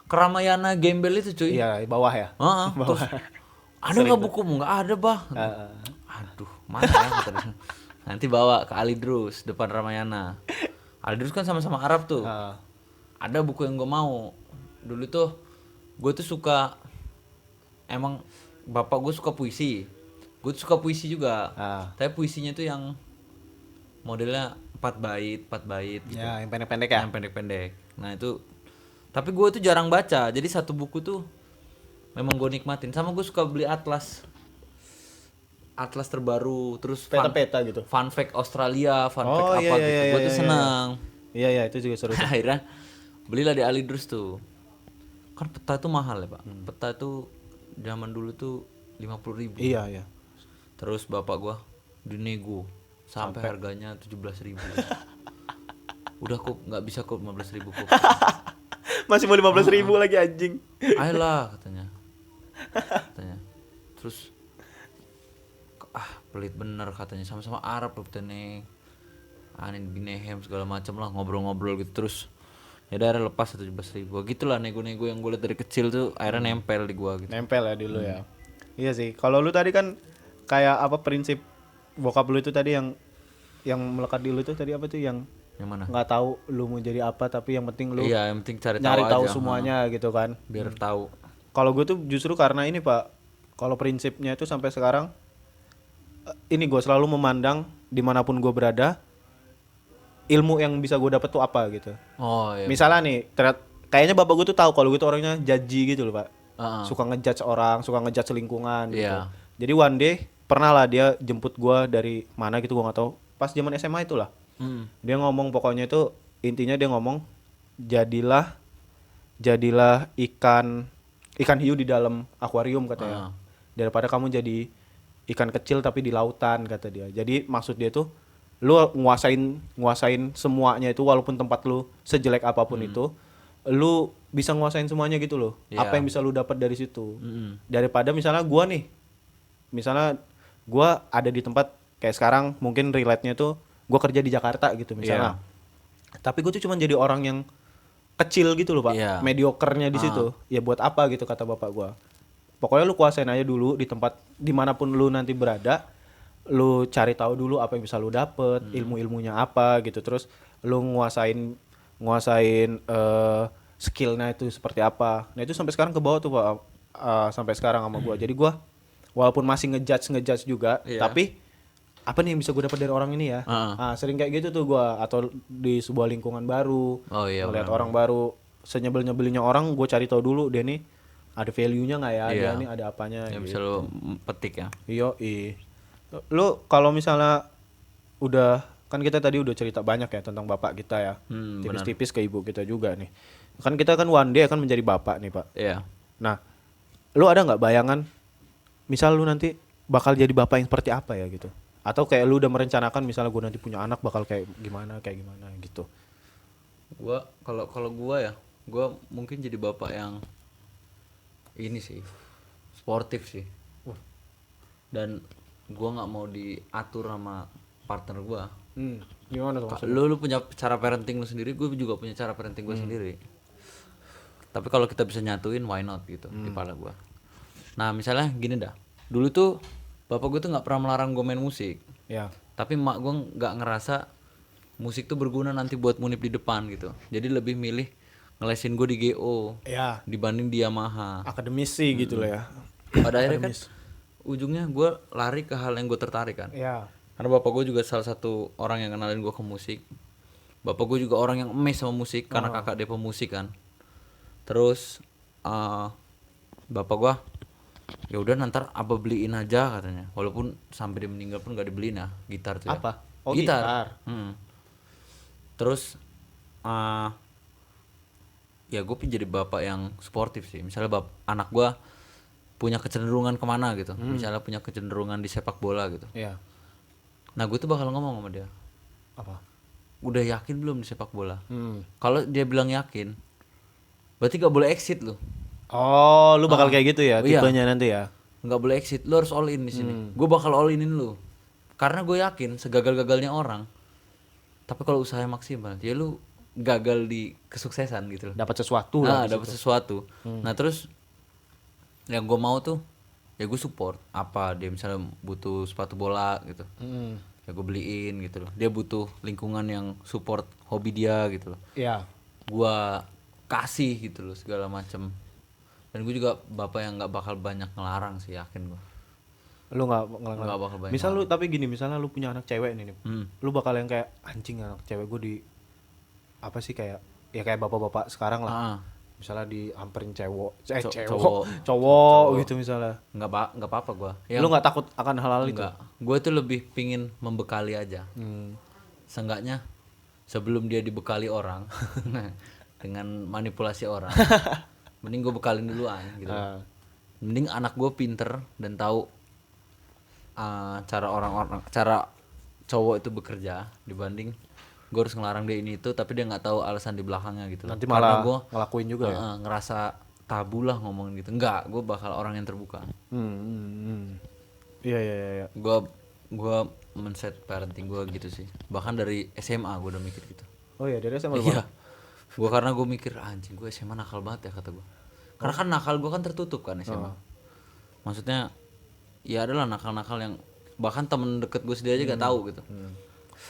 Keramayana Gembel itu cuy. Iya, di bawah ya. Heeh, terus ada nggak bukumu? Nggak ada bah. Aduh, mana ya? Kata dia. Nanti bawa ke Alidrus depan Ramayana. Alidrus kan sama-sama Arab tuh. Ah. Ada buku yang gue mau. Dulu tuh gue tuh suka, emang bapak gue suka puisi. Gue tuh suka puisi juga. Ah. Tapi puisinya tuh yang modelnya 4 bait gitu. Ya, yang pendek-pendek ya. Yang pendek-pendek. Nah itu, tapi gue tuh jarang baca. Jadi satu buku tuh memang gue nikmatin. Sama gue suka beli atlas terbaru, terus Peta-peta gitu. fun fact Australia, fun Oh, fact iya, apa iya, gitu. iya, Gue tuh iya, senang. Iya, itu juga seru. Akhirnya belilah di Alidrus tuh. Kan peta itu mahal ya pak. Peta itu zaman dulu tuh 50.000. Iya. Terus bapak gua dinego sampai harganya 17.000. Udah kok nggak bisa kok 15.000 kok. Masih mau 15.000 lagi anjing. Ayolah katanya. Terus pelit bener katanya, sama-sama Arab loh nih. Anin Binehem segala macam lah, ngobrol-ngobrol gitu. Terus ya daerah lepas 17.000 gitulah. Nego-nego yang gue liat dari kecil tuh akhirnya nempel di gua gitu. Nempel ya dulu ya. Iya sih. Kalau lu tadi kan kayak apa prinsip bokap lu itu tadi yang melekat di lu itu tadi apa tuh yang Yang mana? nggak tahu lu mau jadi apa tapi yang penting lu Iya, yang penting cari nyari tahu aja, semuanya gitu kan. biar tahu. Kalau gue tuh justru karena ini Pak, kalau prinsipnya itu sampai sekarang ini gue selalu memandang dimanapun gue berada, ilmu yang bisa gue dapet tuh apa gitu. Oh iya. Misalnya nih, kayaknya bapak gue tuh tahu kalau gue tuh orangnya judgy gitu loh Pak. Suka ngejudge orang, suka ngejudge lingkungan gitu. Iya. Jadi one day pernah lah dia jemput gue dari mana gitu gue nggak tahu. Pas zaman SMA itulah. Dia ngomong pokoknya itu intinya dia ngomong jadilah ikan hiu di dalam akuarium katanya. Daripada kamu jadi ikan kecil tapi di lautan kata dia. Jadi maksud dia tuh lu nguasain semuanya itu walaupun tempat lu sejelek apapun itu, lu bisa nguasain semuanya gitu loh. Iya. Apa yang bisa lu dapat dari situ. Daripada misalnya gua ada di tempat kayak sekarang mungkin relate-nya tuh gua kerja di Jakarta gitu misalnya. Tapi gue tuh cuma jadi orang yang kecil gitu loh Pak. Mediocre-nya di situ. Ya buat apa gitu kata bapak gua. Pokoknya lu kuasain aja dulu di tempat dimanapun lu nanti berada, lu cari tahu dulu apa yang bisa lu dapet, ilmu-ilmunya apa gitu, terus lu nguasain skillnya itu seperti apa. Nah itu sampai sekarang ke bawah tuh Pak, sampai sekarang sama gua. Jadi gua walaupun masih ngejudge juga, tapi apa nih yang bisa gue dapat dari orang ini ya. Sering kayak gitu tuh gue, atau di sebuah lingkungan baru, melihat orang baru, senyebel-nyebelinya orang gue cari tahu dulu dia nih ada value-nya nggak ya, dia nih ada apanya yang gitu. bisa lo petik ya. Lu kalau misalnya udah, kan kita tadi udah cerita banyak ya tentang bapak kita ya, tipis-tipis ke ibu kita juga nih, kan kita kan one day akan menjadi bapak nih Pak. Nah, lu ada nggak bayangan misal lu nanti bakal jadi bapak yang seperti apa ya gitu, atau kayak lu udah merencanakan misalnya gue nanti punya anak bakal kayak gimana gitu? Gua kalau gua ya, gua mungkin jadi bapak yang ini sih, sportif sih. Dan gua nggak mau diatur sama partner gua. Gimana tuh maksudnya? Lu punya cara parenting lu sendiri, gue juga punya cara parenting gue sendiri. Tapi kalau kita bisa nyatuin, why not gitu di kepala gue. Nah misalnya gini dah, dulu tuh bapak gue tuh nggak pernah melarang gue main musik. Tapi emak gue nggak ngerasa musik tuh berguna nanti buat Munib di depan gitu. Jadi lebih milih ngelesin gue di GO dibanding di Yamaha. Akademisi gitu lah ya. Pada akhirnya kan ujungnya gue lari ke hal yang gue tertarik kan. Karena bapak gue juga salah satu orang yang kenalin gue ke musik. Bapak gue juga orang yang amazed sama musik karena kakak dia pemusik kan. Terus bapak gue, ya udah ntar abah beliin aja katanya. Walaupun sampai dia meninggal pun gak dibeliin ya gitar tuh. Apa? Ya. Gitar. Terus ya gue pengen jadi bapak yang sportif sih. Misalnya anak gue punya kecenderungan kemana gitu. Misalnya punya kecenderungan di sepak bola gitu. Nah gue tuh bakal ngomong sama dia, apa? Udah yakin belum di sepak bola? Kalau dia bilang yakin, berarti gak boleh exit lu. Oh, lu bakal kayak gitu ya tipenya nanti ya? Gak boleh exit, lu harus all in di sini. Gue bakal all inin lu, karena gue yakin segagal-gagalnya orang, tapi kalau usahanya maksimal, ya lu gagal di kesuksesan gitu loh. Dapat sesuatu lah. Dapat sesuatu. Nah terus yang gue mau tuh, ya gue support. Apa dia misalnya butuh sepatu bola gitu, ya gue beliin gitu loh. Dia butuh lingkungan yang support hobi dia gitu loh. Gue kasih gitu loh segala macem. Dan gue juga bapak yang nggak bakal banyak ngelarang sih, yakin gue. Lu nggak bakal banyak. Misal lu, tapi gini, misalnya lu punya anak cewek nih, lu bakal yang kayak anjing anak cewek gue di apa sih, kayak ya kayak bapak-bapak sekarang lah. Misalnya diamperin cowok gitu misalnya. Nggak apa-apa gue. Lu nggak takut akan hal-hal itu? Enggak. Gue tuh lebih pingin membekali aja. Seenggaknya sebelum dia dibekali orang dengan manipulasi orang, mending gue bekalin duluan gitu. Mending anak gue pinter dan tahu cara cowok itu bekerja, dibanding gue harus ngelarang dia ini itu tapi dia nggak tahu alasan di belakangnya gitu. Nanti malah gue ngelakuin juga ya. Ngerasa tabu lah ngomongin gitu. Enggak, gue bakal orang yang terbuka. Iya. Gue men-set parenting gue gitu sih. Bahkan dari SMA gue udah mikir gitu. Oh iya, dari SMA. Iya. Gue karena gue mikir anjing gue SMA nakal banget ya kata gue. Karena kan nakal gue kan tertutup kan SMA. Maksudnya ya adalah nakal-nakal yang bahkan temen deket gue sendiri aja gak tahu gitu.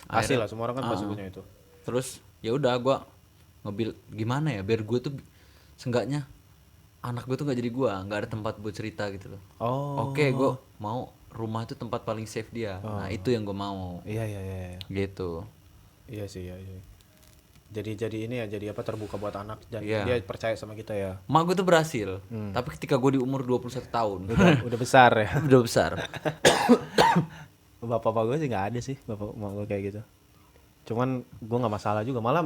Pasti lah, semua orang kan pasti punya itu. Terus ya udah gue gimana ya biar gue tuh seenggaknya anak gue tuh nggak jadi gue, nggak ada tempat buat cerita gitu loh. Oke, gue mau rumah itu tempat paling safe dia. Nah itu yang gue mau. Iya. Gitu. Iya sih ya. Jadi ini ya, jadi apa, terbuka buat anak dan dia percaya sama kita ya. Mak gue tuh berhasil. Tapi ketika gue di umur 21 tahun udah besar ya. Udah besar. Bapak gue sih nggak ada sih, bapak mak gue kayak gitu. Cuman gue nggak masalah juga, malah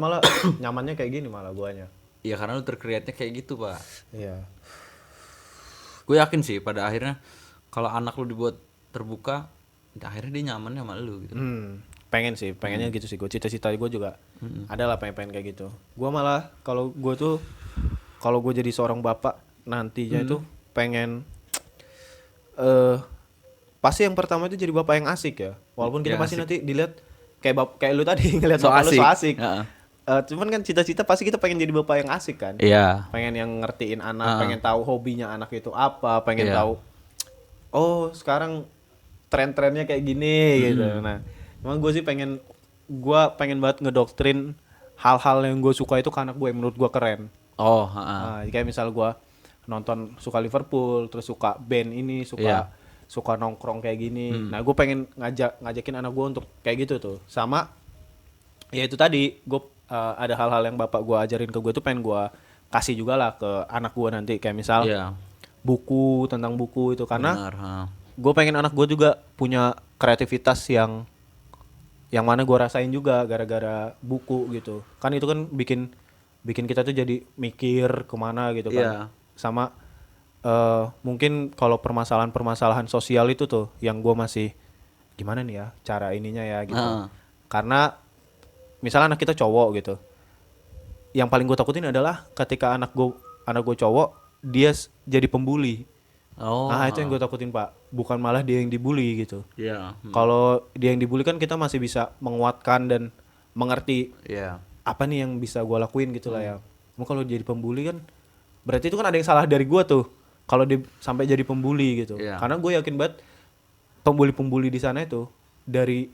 nyamannya kayak gini malah guanya. Iya karena lu terkreatnya kayak gitu pak. Iya. Gue yakin sih pada akhirnya kalau anak lu dibuat terbuka, akhirnya dia nyaman sama lu gitu. Pengennya gitu sih gue. Cita-cita gue juga adalah pengen kayak gitu. Gue malah kalau gue jadi seorang bapak nantinya itu pengen pasti yang pertama itu jadi bapak yang asik ya. Walaupun kita pasti nanti dilihat kayak lu tadi ngeliat bapak lu so asik. Cuman kan cita-cita pasti kita pengen jadi bapak yang asik kan. Iya. Pengen yang ngertiin anak, pengen tahu hobinya anak itu apa, pengen tahu oh sekarang tren-trennya kayak gini gitu. Nah, emang gue pengen banget ngedoktrin hal-hal yang gue suka itu ke anak gue yang menurut gue keren. Kayak misal gue suka Liverpool, terus suka band ini, suka suka nongkrong kayak gini. Nah, gue pengen ngajakin anak gue untuk kayak gitu tuh. Sama ya itu tadi, gue ada hal-hal yang bapak gue ajarin ke gue tuh pengen gue kasih juga lah ke anak gue nanti, kayak misal buku, tentang buku itu, karena gue pengen anak gue juga punya kreativitas yang mana gue rasain juga gara-gara buku gitu kan. Itu kan bikin kita tuh jadi mikir kemana gitu kan. Sama mungkin kalau permasalahan sosial itu tuh yang gue masih gimana nih ya cara ininya ya gitu. Karena misalnya anak kita cowok gitu, yang paling gue takutin adalah ketika anak gue cowok dia jadi pembuli. Itu yang gue takutin, Pak. Bukan malah dia yang dibully gitu. Kalau dia yang dibully kan kita masih bisa menguatkan dan mengerti apa nih yang bisa gue lakuin gitu lah ya. Cuma kalau jadi pembuli kan berarti itu kan ada yang salah dari gue tuh kalau dia sampai jadi pembuli gitu. Karena gue yakin banget pembuli-pembuli di sana itu dari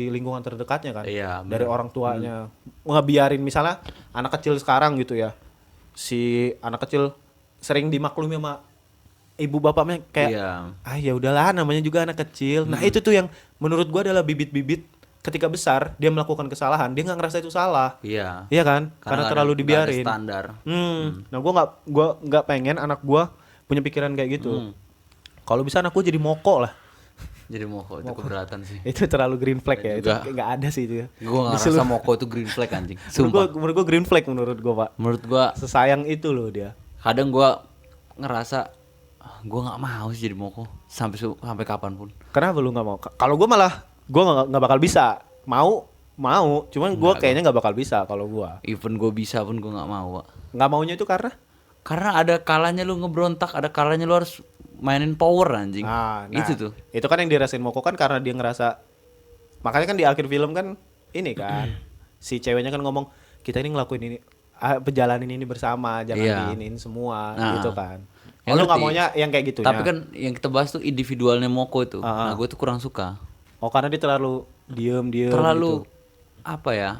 lingkungan terdekatnya kan. Dari orang tuanya. Ngebiarin misalnya anak kecil sekarang gitu ya. Si anak kecil sering dimaklumi sama ibu bapaknya kayak ya udahlah namanya juga anak kecil. Nah, itu tuh yang menurut gua adalah bibit-bibit ketika besar dia melakukan kesalahan, dia nggak ngerasa itu salah. Iya kan? Karena terlalu dibiarin. Standar. Nah, gua nggak pengen anak gua punya pikiran kayak gitu. Kalau bisa anak gua jadi moko lah. Jadi moko itu keberatan sih. Itu terlalu green flag ya. Itu nggak ada sih itu ya. Gua nggak ngerasa moko itu green flag anjing. Menurut gua green flag menurut gua, Pak. Menurut gua sesayang itu loh dia. Kadang gua ngerasa gue nggak mau sih jadi moko sampai kapanpun. Kenapa lu nggak mau? Kalau gue malah gue nggak bakal bisa. Mau, cuman gue kayaknya nggak bakal bisa kalau gue. Even gue bisa pun gue nggak mau, Pak. Nggak maunya itu karena ada kalanya lu ngebrontak, ada kalanya lu harus mainin power anjing. Nah, itu tuh. Itu kan yang dirasain moko kan karena dia ngerasa. Makanya kan di akhir film kan ini kan si ceweknya kan ngomong kita ini ngelakuin ini, perjalanan ini bersama, jangan diinin semua gitu kan. Lu gak maunya yang kayak gitunya. Tapi kan yang kita bahas tuh individualnya moko itu. Nah, gue tuh kurang suka. Karena dia terlalu diem terlalu gitu. Apa ya?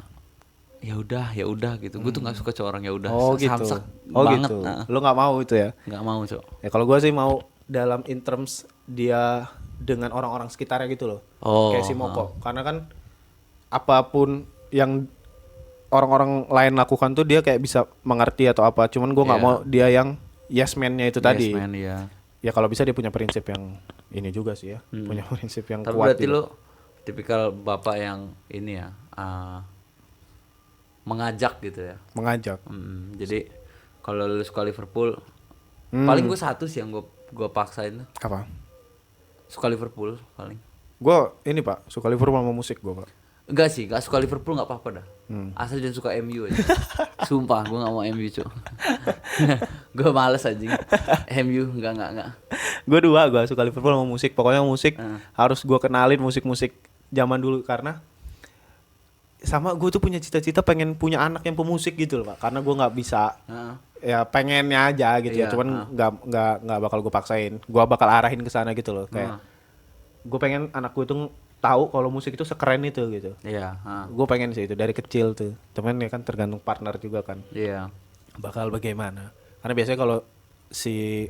Ya udah gitu. Gue tuh nggak suka cowok orang ya udah. Gitu. Banget. Gitu. Lu nggak mau itu ya? Nggak mau, Cok. Ya kalau gue sih mau dalam in terms dia dengan orang-orang sekitarnya gitu loh. Kayak si Moko. Karena kan apapun yang orang-orang lain lakukan tuh dia kayak bisa mengerti atau apa. Cuman gue nggak mau dia yang yes man-nya itu tadi. Yes man, ya. Ya kalau bisa dia punya prinsip yang ini juga sih ya. Punya prinsip yang tapi kuat. Tapi berarti lu tipikal bapak yang ini ya, mengajak gitu ya. Mengajak. Jadi kalau lu suka Liverpool, paling gue satu sih yang gue paksain tuh. Apa? Suka Liverpool paling. Gue ini, Pak, suka Liverpool sama musik gue, Pak. Enggak sih, gak suka Liverpool gak apa-apa dah. Asal jangan suka MU aja. Sumpah, gue gak mau MU, Cuk. Gue males anjing. MU, enggak. Gue suka Liverpool sama musik. Pokoknya musik harus gue kenalin musik-musik zaman dulu. Karena sama gue tuh punya cita-cita pengen punya anak yang pemusik gitu loh, Pak. Karena gue gak bisa. Ya pengennya aja gitu ya. Cuman gak bakal gue paksain. Gue bakal arahin ke sana gitu loh. Kayak gue pengen anak gue tuh tahu kalau musik itu sekeren itu gitu. Iya. Gue pengen sih itu dari kecil tuh. Cuman ya kan tergantung partner juga kan. Iya. Bakal bagaimana? Karena biasanya kalau si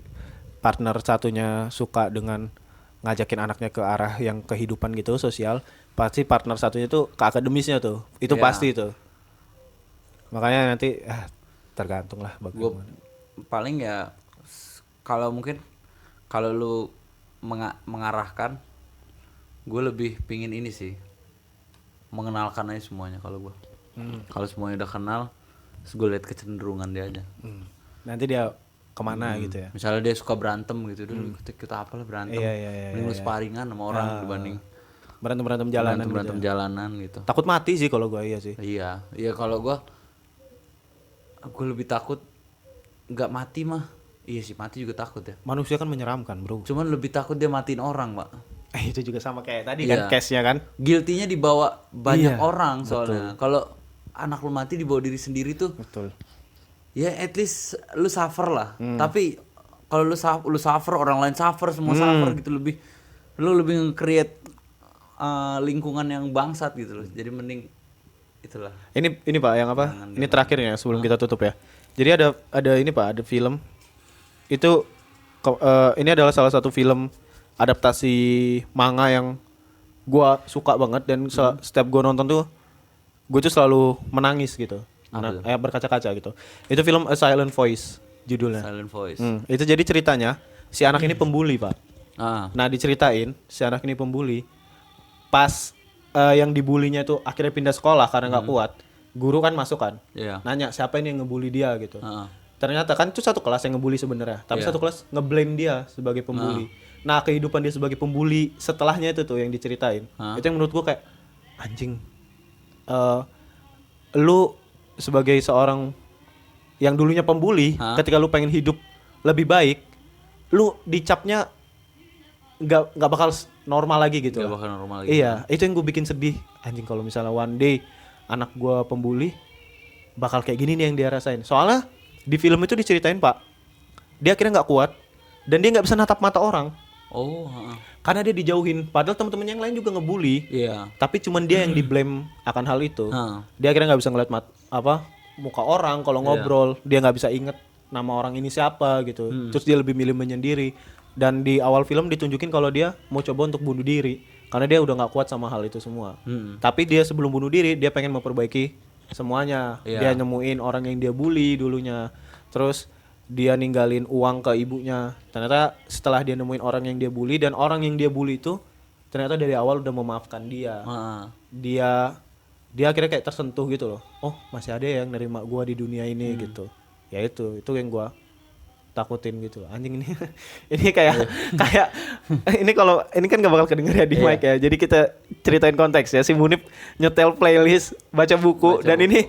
partner satunya suka dengan ngajakin anaknya ke arah yang kehidupan gitu sosial, pasti partner satunya tuh ke akademisnya tuh. Itu pasti tuh. Makanya nanti tergantung lah bagaimana. Gua paling ya kalau mungkin kalau lu mengarahkan, gue lebih pingin ini sih, mengenalkan aja semuanya kalau gue. Kalau semuanya udah kenal, terus gue lihat kecenderungan dia aja. Nanti dia kemana gitu ya. Misalnya dia suka berantem gitu, dulu kita apalah berantem. Mending lu sparingan sama orang dibanding berantem jalanan gitu. Takut mati sih kalau gue. Iya sih. Iya kalau gue lebih takut nggak mati mah. Iya sih, mati juga takut ya. Manusia kan menyeramkan, bro. Cuman lebih takut dia matiin orang, Pak. Itu juga sama kayak tadi kan case-nya kan. Guilty-nya dibawa banyak orang soalnya. Kalau anak lu mati dibawa diri sendiri tuh. Betul. Ya at least lu suffer lah. Tapi kalau lu suffer, orang lain suffer, semua suffer gitu, lu lebih nge-create lingkungan yang bangsat gitu loh. Jadi mending itulah. Ini Pak yang apa? Ini terakhirnya sebelum kita tutup ya. Jadi ada ini Pak, ada film. Itu ini adalah salah satu film adaptasi manga yang gua suka banget dan setiap gua nonton tuh gua tuh selalu menangis gitu. Apa tuh? Berkaca-kaca gitu. Itu film A Silent Voice judulnya. Silent Voice. Itu jadi ceritanya si anak ini pembuli, Pak. Ah. Nah, diceritain si anak ini pembuli. Pas yang dibulinya itu akhirnya pindah sekolah karena nggak kuat. Guru kan masuk kan. Iya. Nanya siapa ini yang ngebully dia gitu. Ah. Ternyata kan itu satu kelas yang ngebully sebenarnya, tapi Iya. satu kelas ngeblame dia sebagai pembuli. Nah, kehidupan dia sebagai pembuli setelahnya itu tuh yang diceritain. Itu yang menurut gua kayak anjing. Lu sebagai seorang yang dulunya pembuli, ketika lu pengen hidup lebih baik, lu dicapnya nggak bakal normal lagi gitu. Nggak lah. bakal normal lagi. Iya, itu yang gue bikin sedih. Anjing kalau misalnya one day anak gua pembuli bakal kayak gini nih yang dia rasain. Soalnya di film itu diceritain, Pak, dia akhirnya nggak kuat dan dia nggak bisa natap mata orang Oh, karena dia dijauhin. Padahal teman-teman yang lain juga ngebully, iya. tapi cuman dia yang di-blame akan hal itu. Heeh. Dia akhirnya nggak bisa ngeliat muka orang kalau ngobrol. Dia nggak bisa inget nama orang ini siapa gitu. Terus dia lebih milih menyendiri. Dan di awal film ditunjukin kalau dia mau coba untuk bunuh diri karena dia udah nggak kuat sama hal itu semua. Tapi dia sebelum bunuh diri dia pengen memperbaiki semuanya. Dia nemuin orang yang dia bully dulunya. Terus dia ninggalin uang ke ibunya. Ternyata setelah dia nemuin orang yang dia bully dan orang yang dia bully itu ternyata dari awal udah memaafkan dia. Dia akhirnya kayak tersentuh gitu loh. Oh, masih ada yang nerima gua di dunia ini gitu. Ya itu yang gua takutin gitu loh. Anjing ini ini kayak ini kalau ini kan gak bakal kedenger ya di mic ya. Jadi kita ceritain konteks ya. Si Munib nyetel playlist baca buku dan ini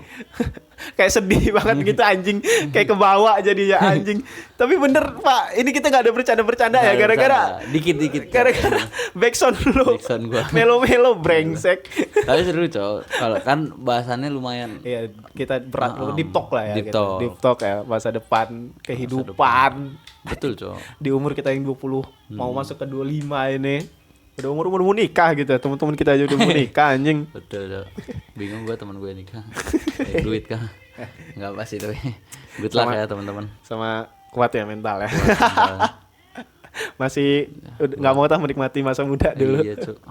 kayak sedih banget gitu anjing, kayak kebawa jadinya anjing. Tapi bener Pak, ini kita nggak ada bercanda ya gara-gara dikit gara-gara backsound lu gua melo-melo brengsek. Tapi seru cowok, kalau kan bahasannya lumayan. Iya, kita berat deep talk lah ya. Deep talk. Deep talk ya, masa depan, kehidupan. Betul cowok. Di umur kita yang 20 mau masuk ke 25 ini. Udah umur mau nikah gitu ya. Teman-teman kita aja udah mau nikah anjing. Betul cowok. Bingung gue teman gue nikah. Duit kah? Enggak pasti tapi. Good luck ya teman-teman. Sama kuat ya mental ya. Masih nggak mau menikmati masa muda dulu. Iya cowok.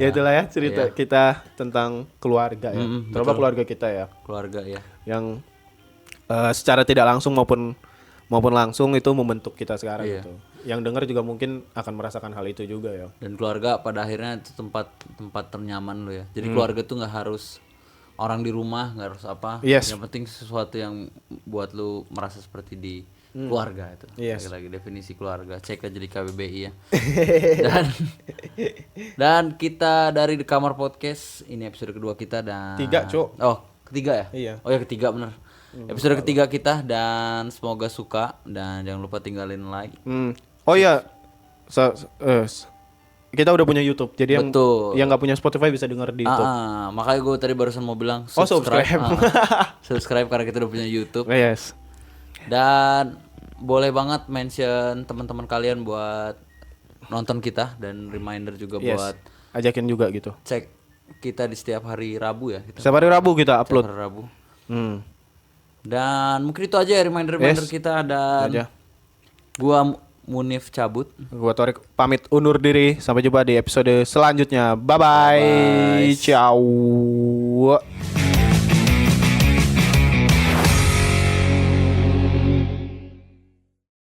Ya itulah ya cerita kita tentang keluarga ya. Terutama keluarga kita ya. Keluarga ya. Yang secara tidak langsung maupun langsung itu membentuk kita sekarang gitu. Yang dengar juga mungkin akan merasakan hal itu juga ya. Dan keluarga pada akhirnya itu tempat ternyaman lo ya. Jadi keluarga tuh nggak harus orang di rumah, nggak harus apa. Yes. Yang penting sesuatu yang buat lu merasa seperti di keluarga itu. Yes. Lagi definisi keluarga. Cek aja di KBBI ya. dan kita dari The Kamar Podcast ini episode kedua kita dan 3, Cuk. Oh, ketiga ya? Iya. Oh ya ketiga bener. Episode ketiga kita dan semoga suka dan jangan lupa tinggalin like. Oh iya. Kita udah punya YouTube. Jadi Betul. yang nggak punya Spotify bisa denger di YouTube. Makanya gue tadi barusan mau bilang subscribe. Subscribe karena kita udah punya YouTube. Yes. Dan boleh banget mention teman-teman kalian buat nonton kita dan reminder juga buat ajakin juga gitu. cek kita di setiap hari Rabu ya. Setiap hari Rabu kita upload. Setiap hari Rabu. Dan mungkin itu aja ya reminder kita dan gua Munif cabut. Gua Torik pamit undur diri. Sampai jumpa di episode selanjutnya. Bye bye. Ciao.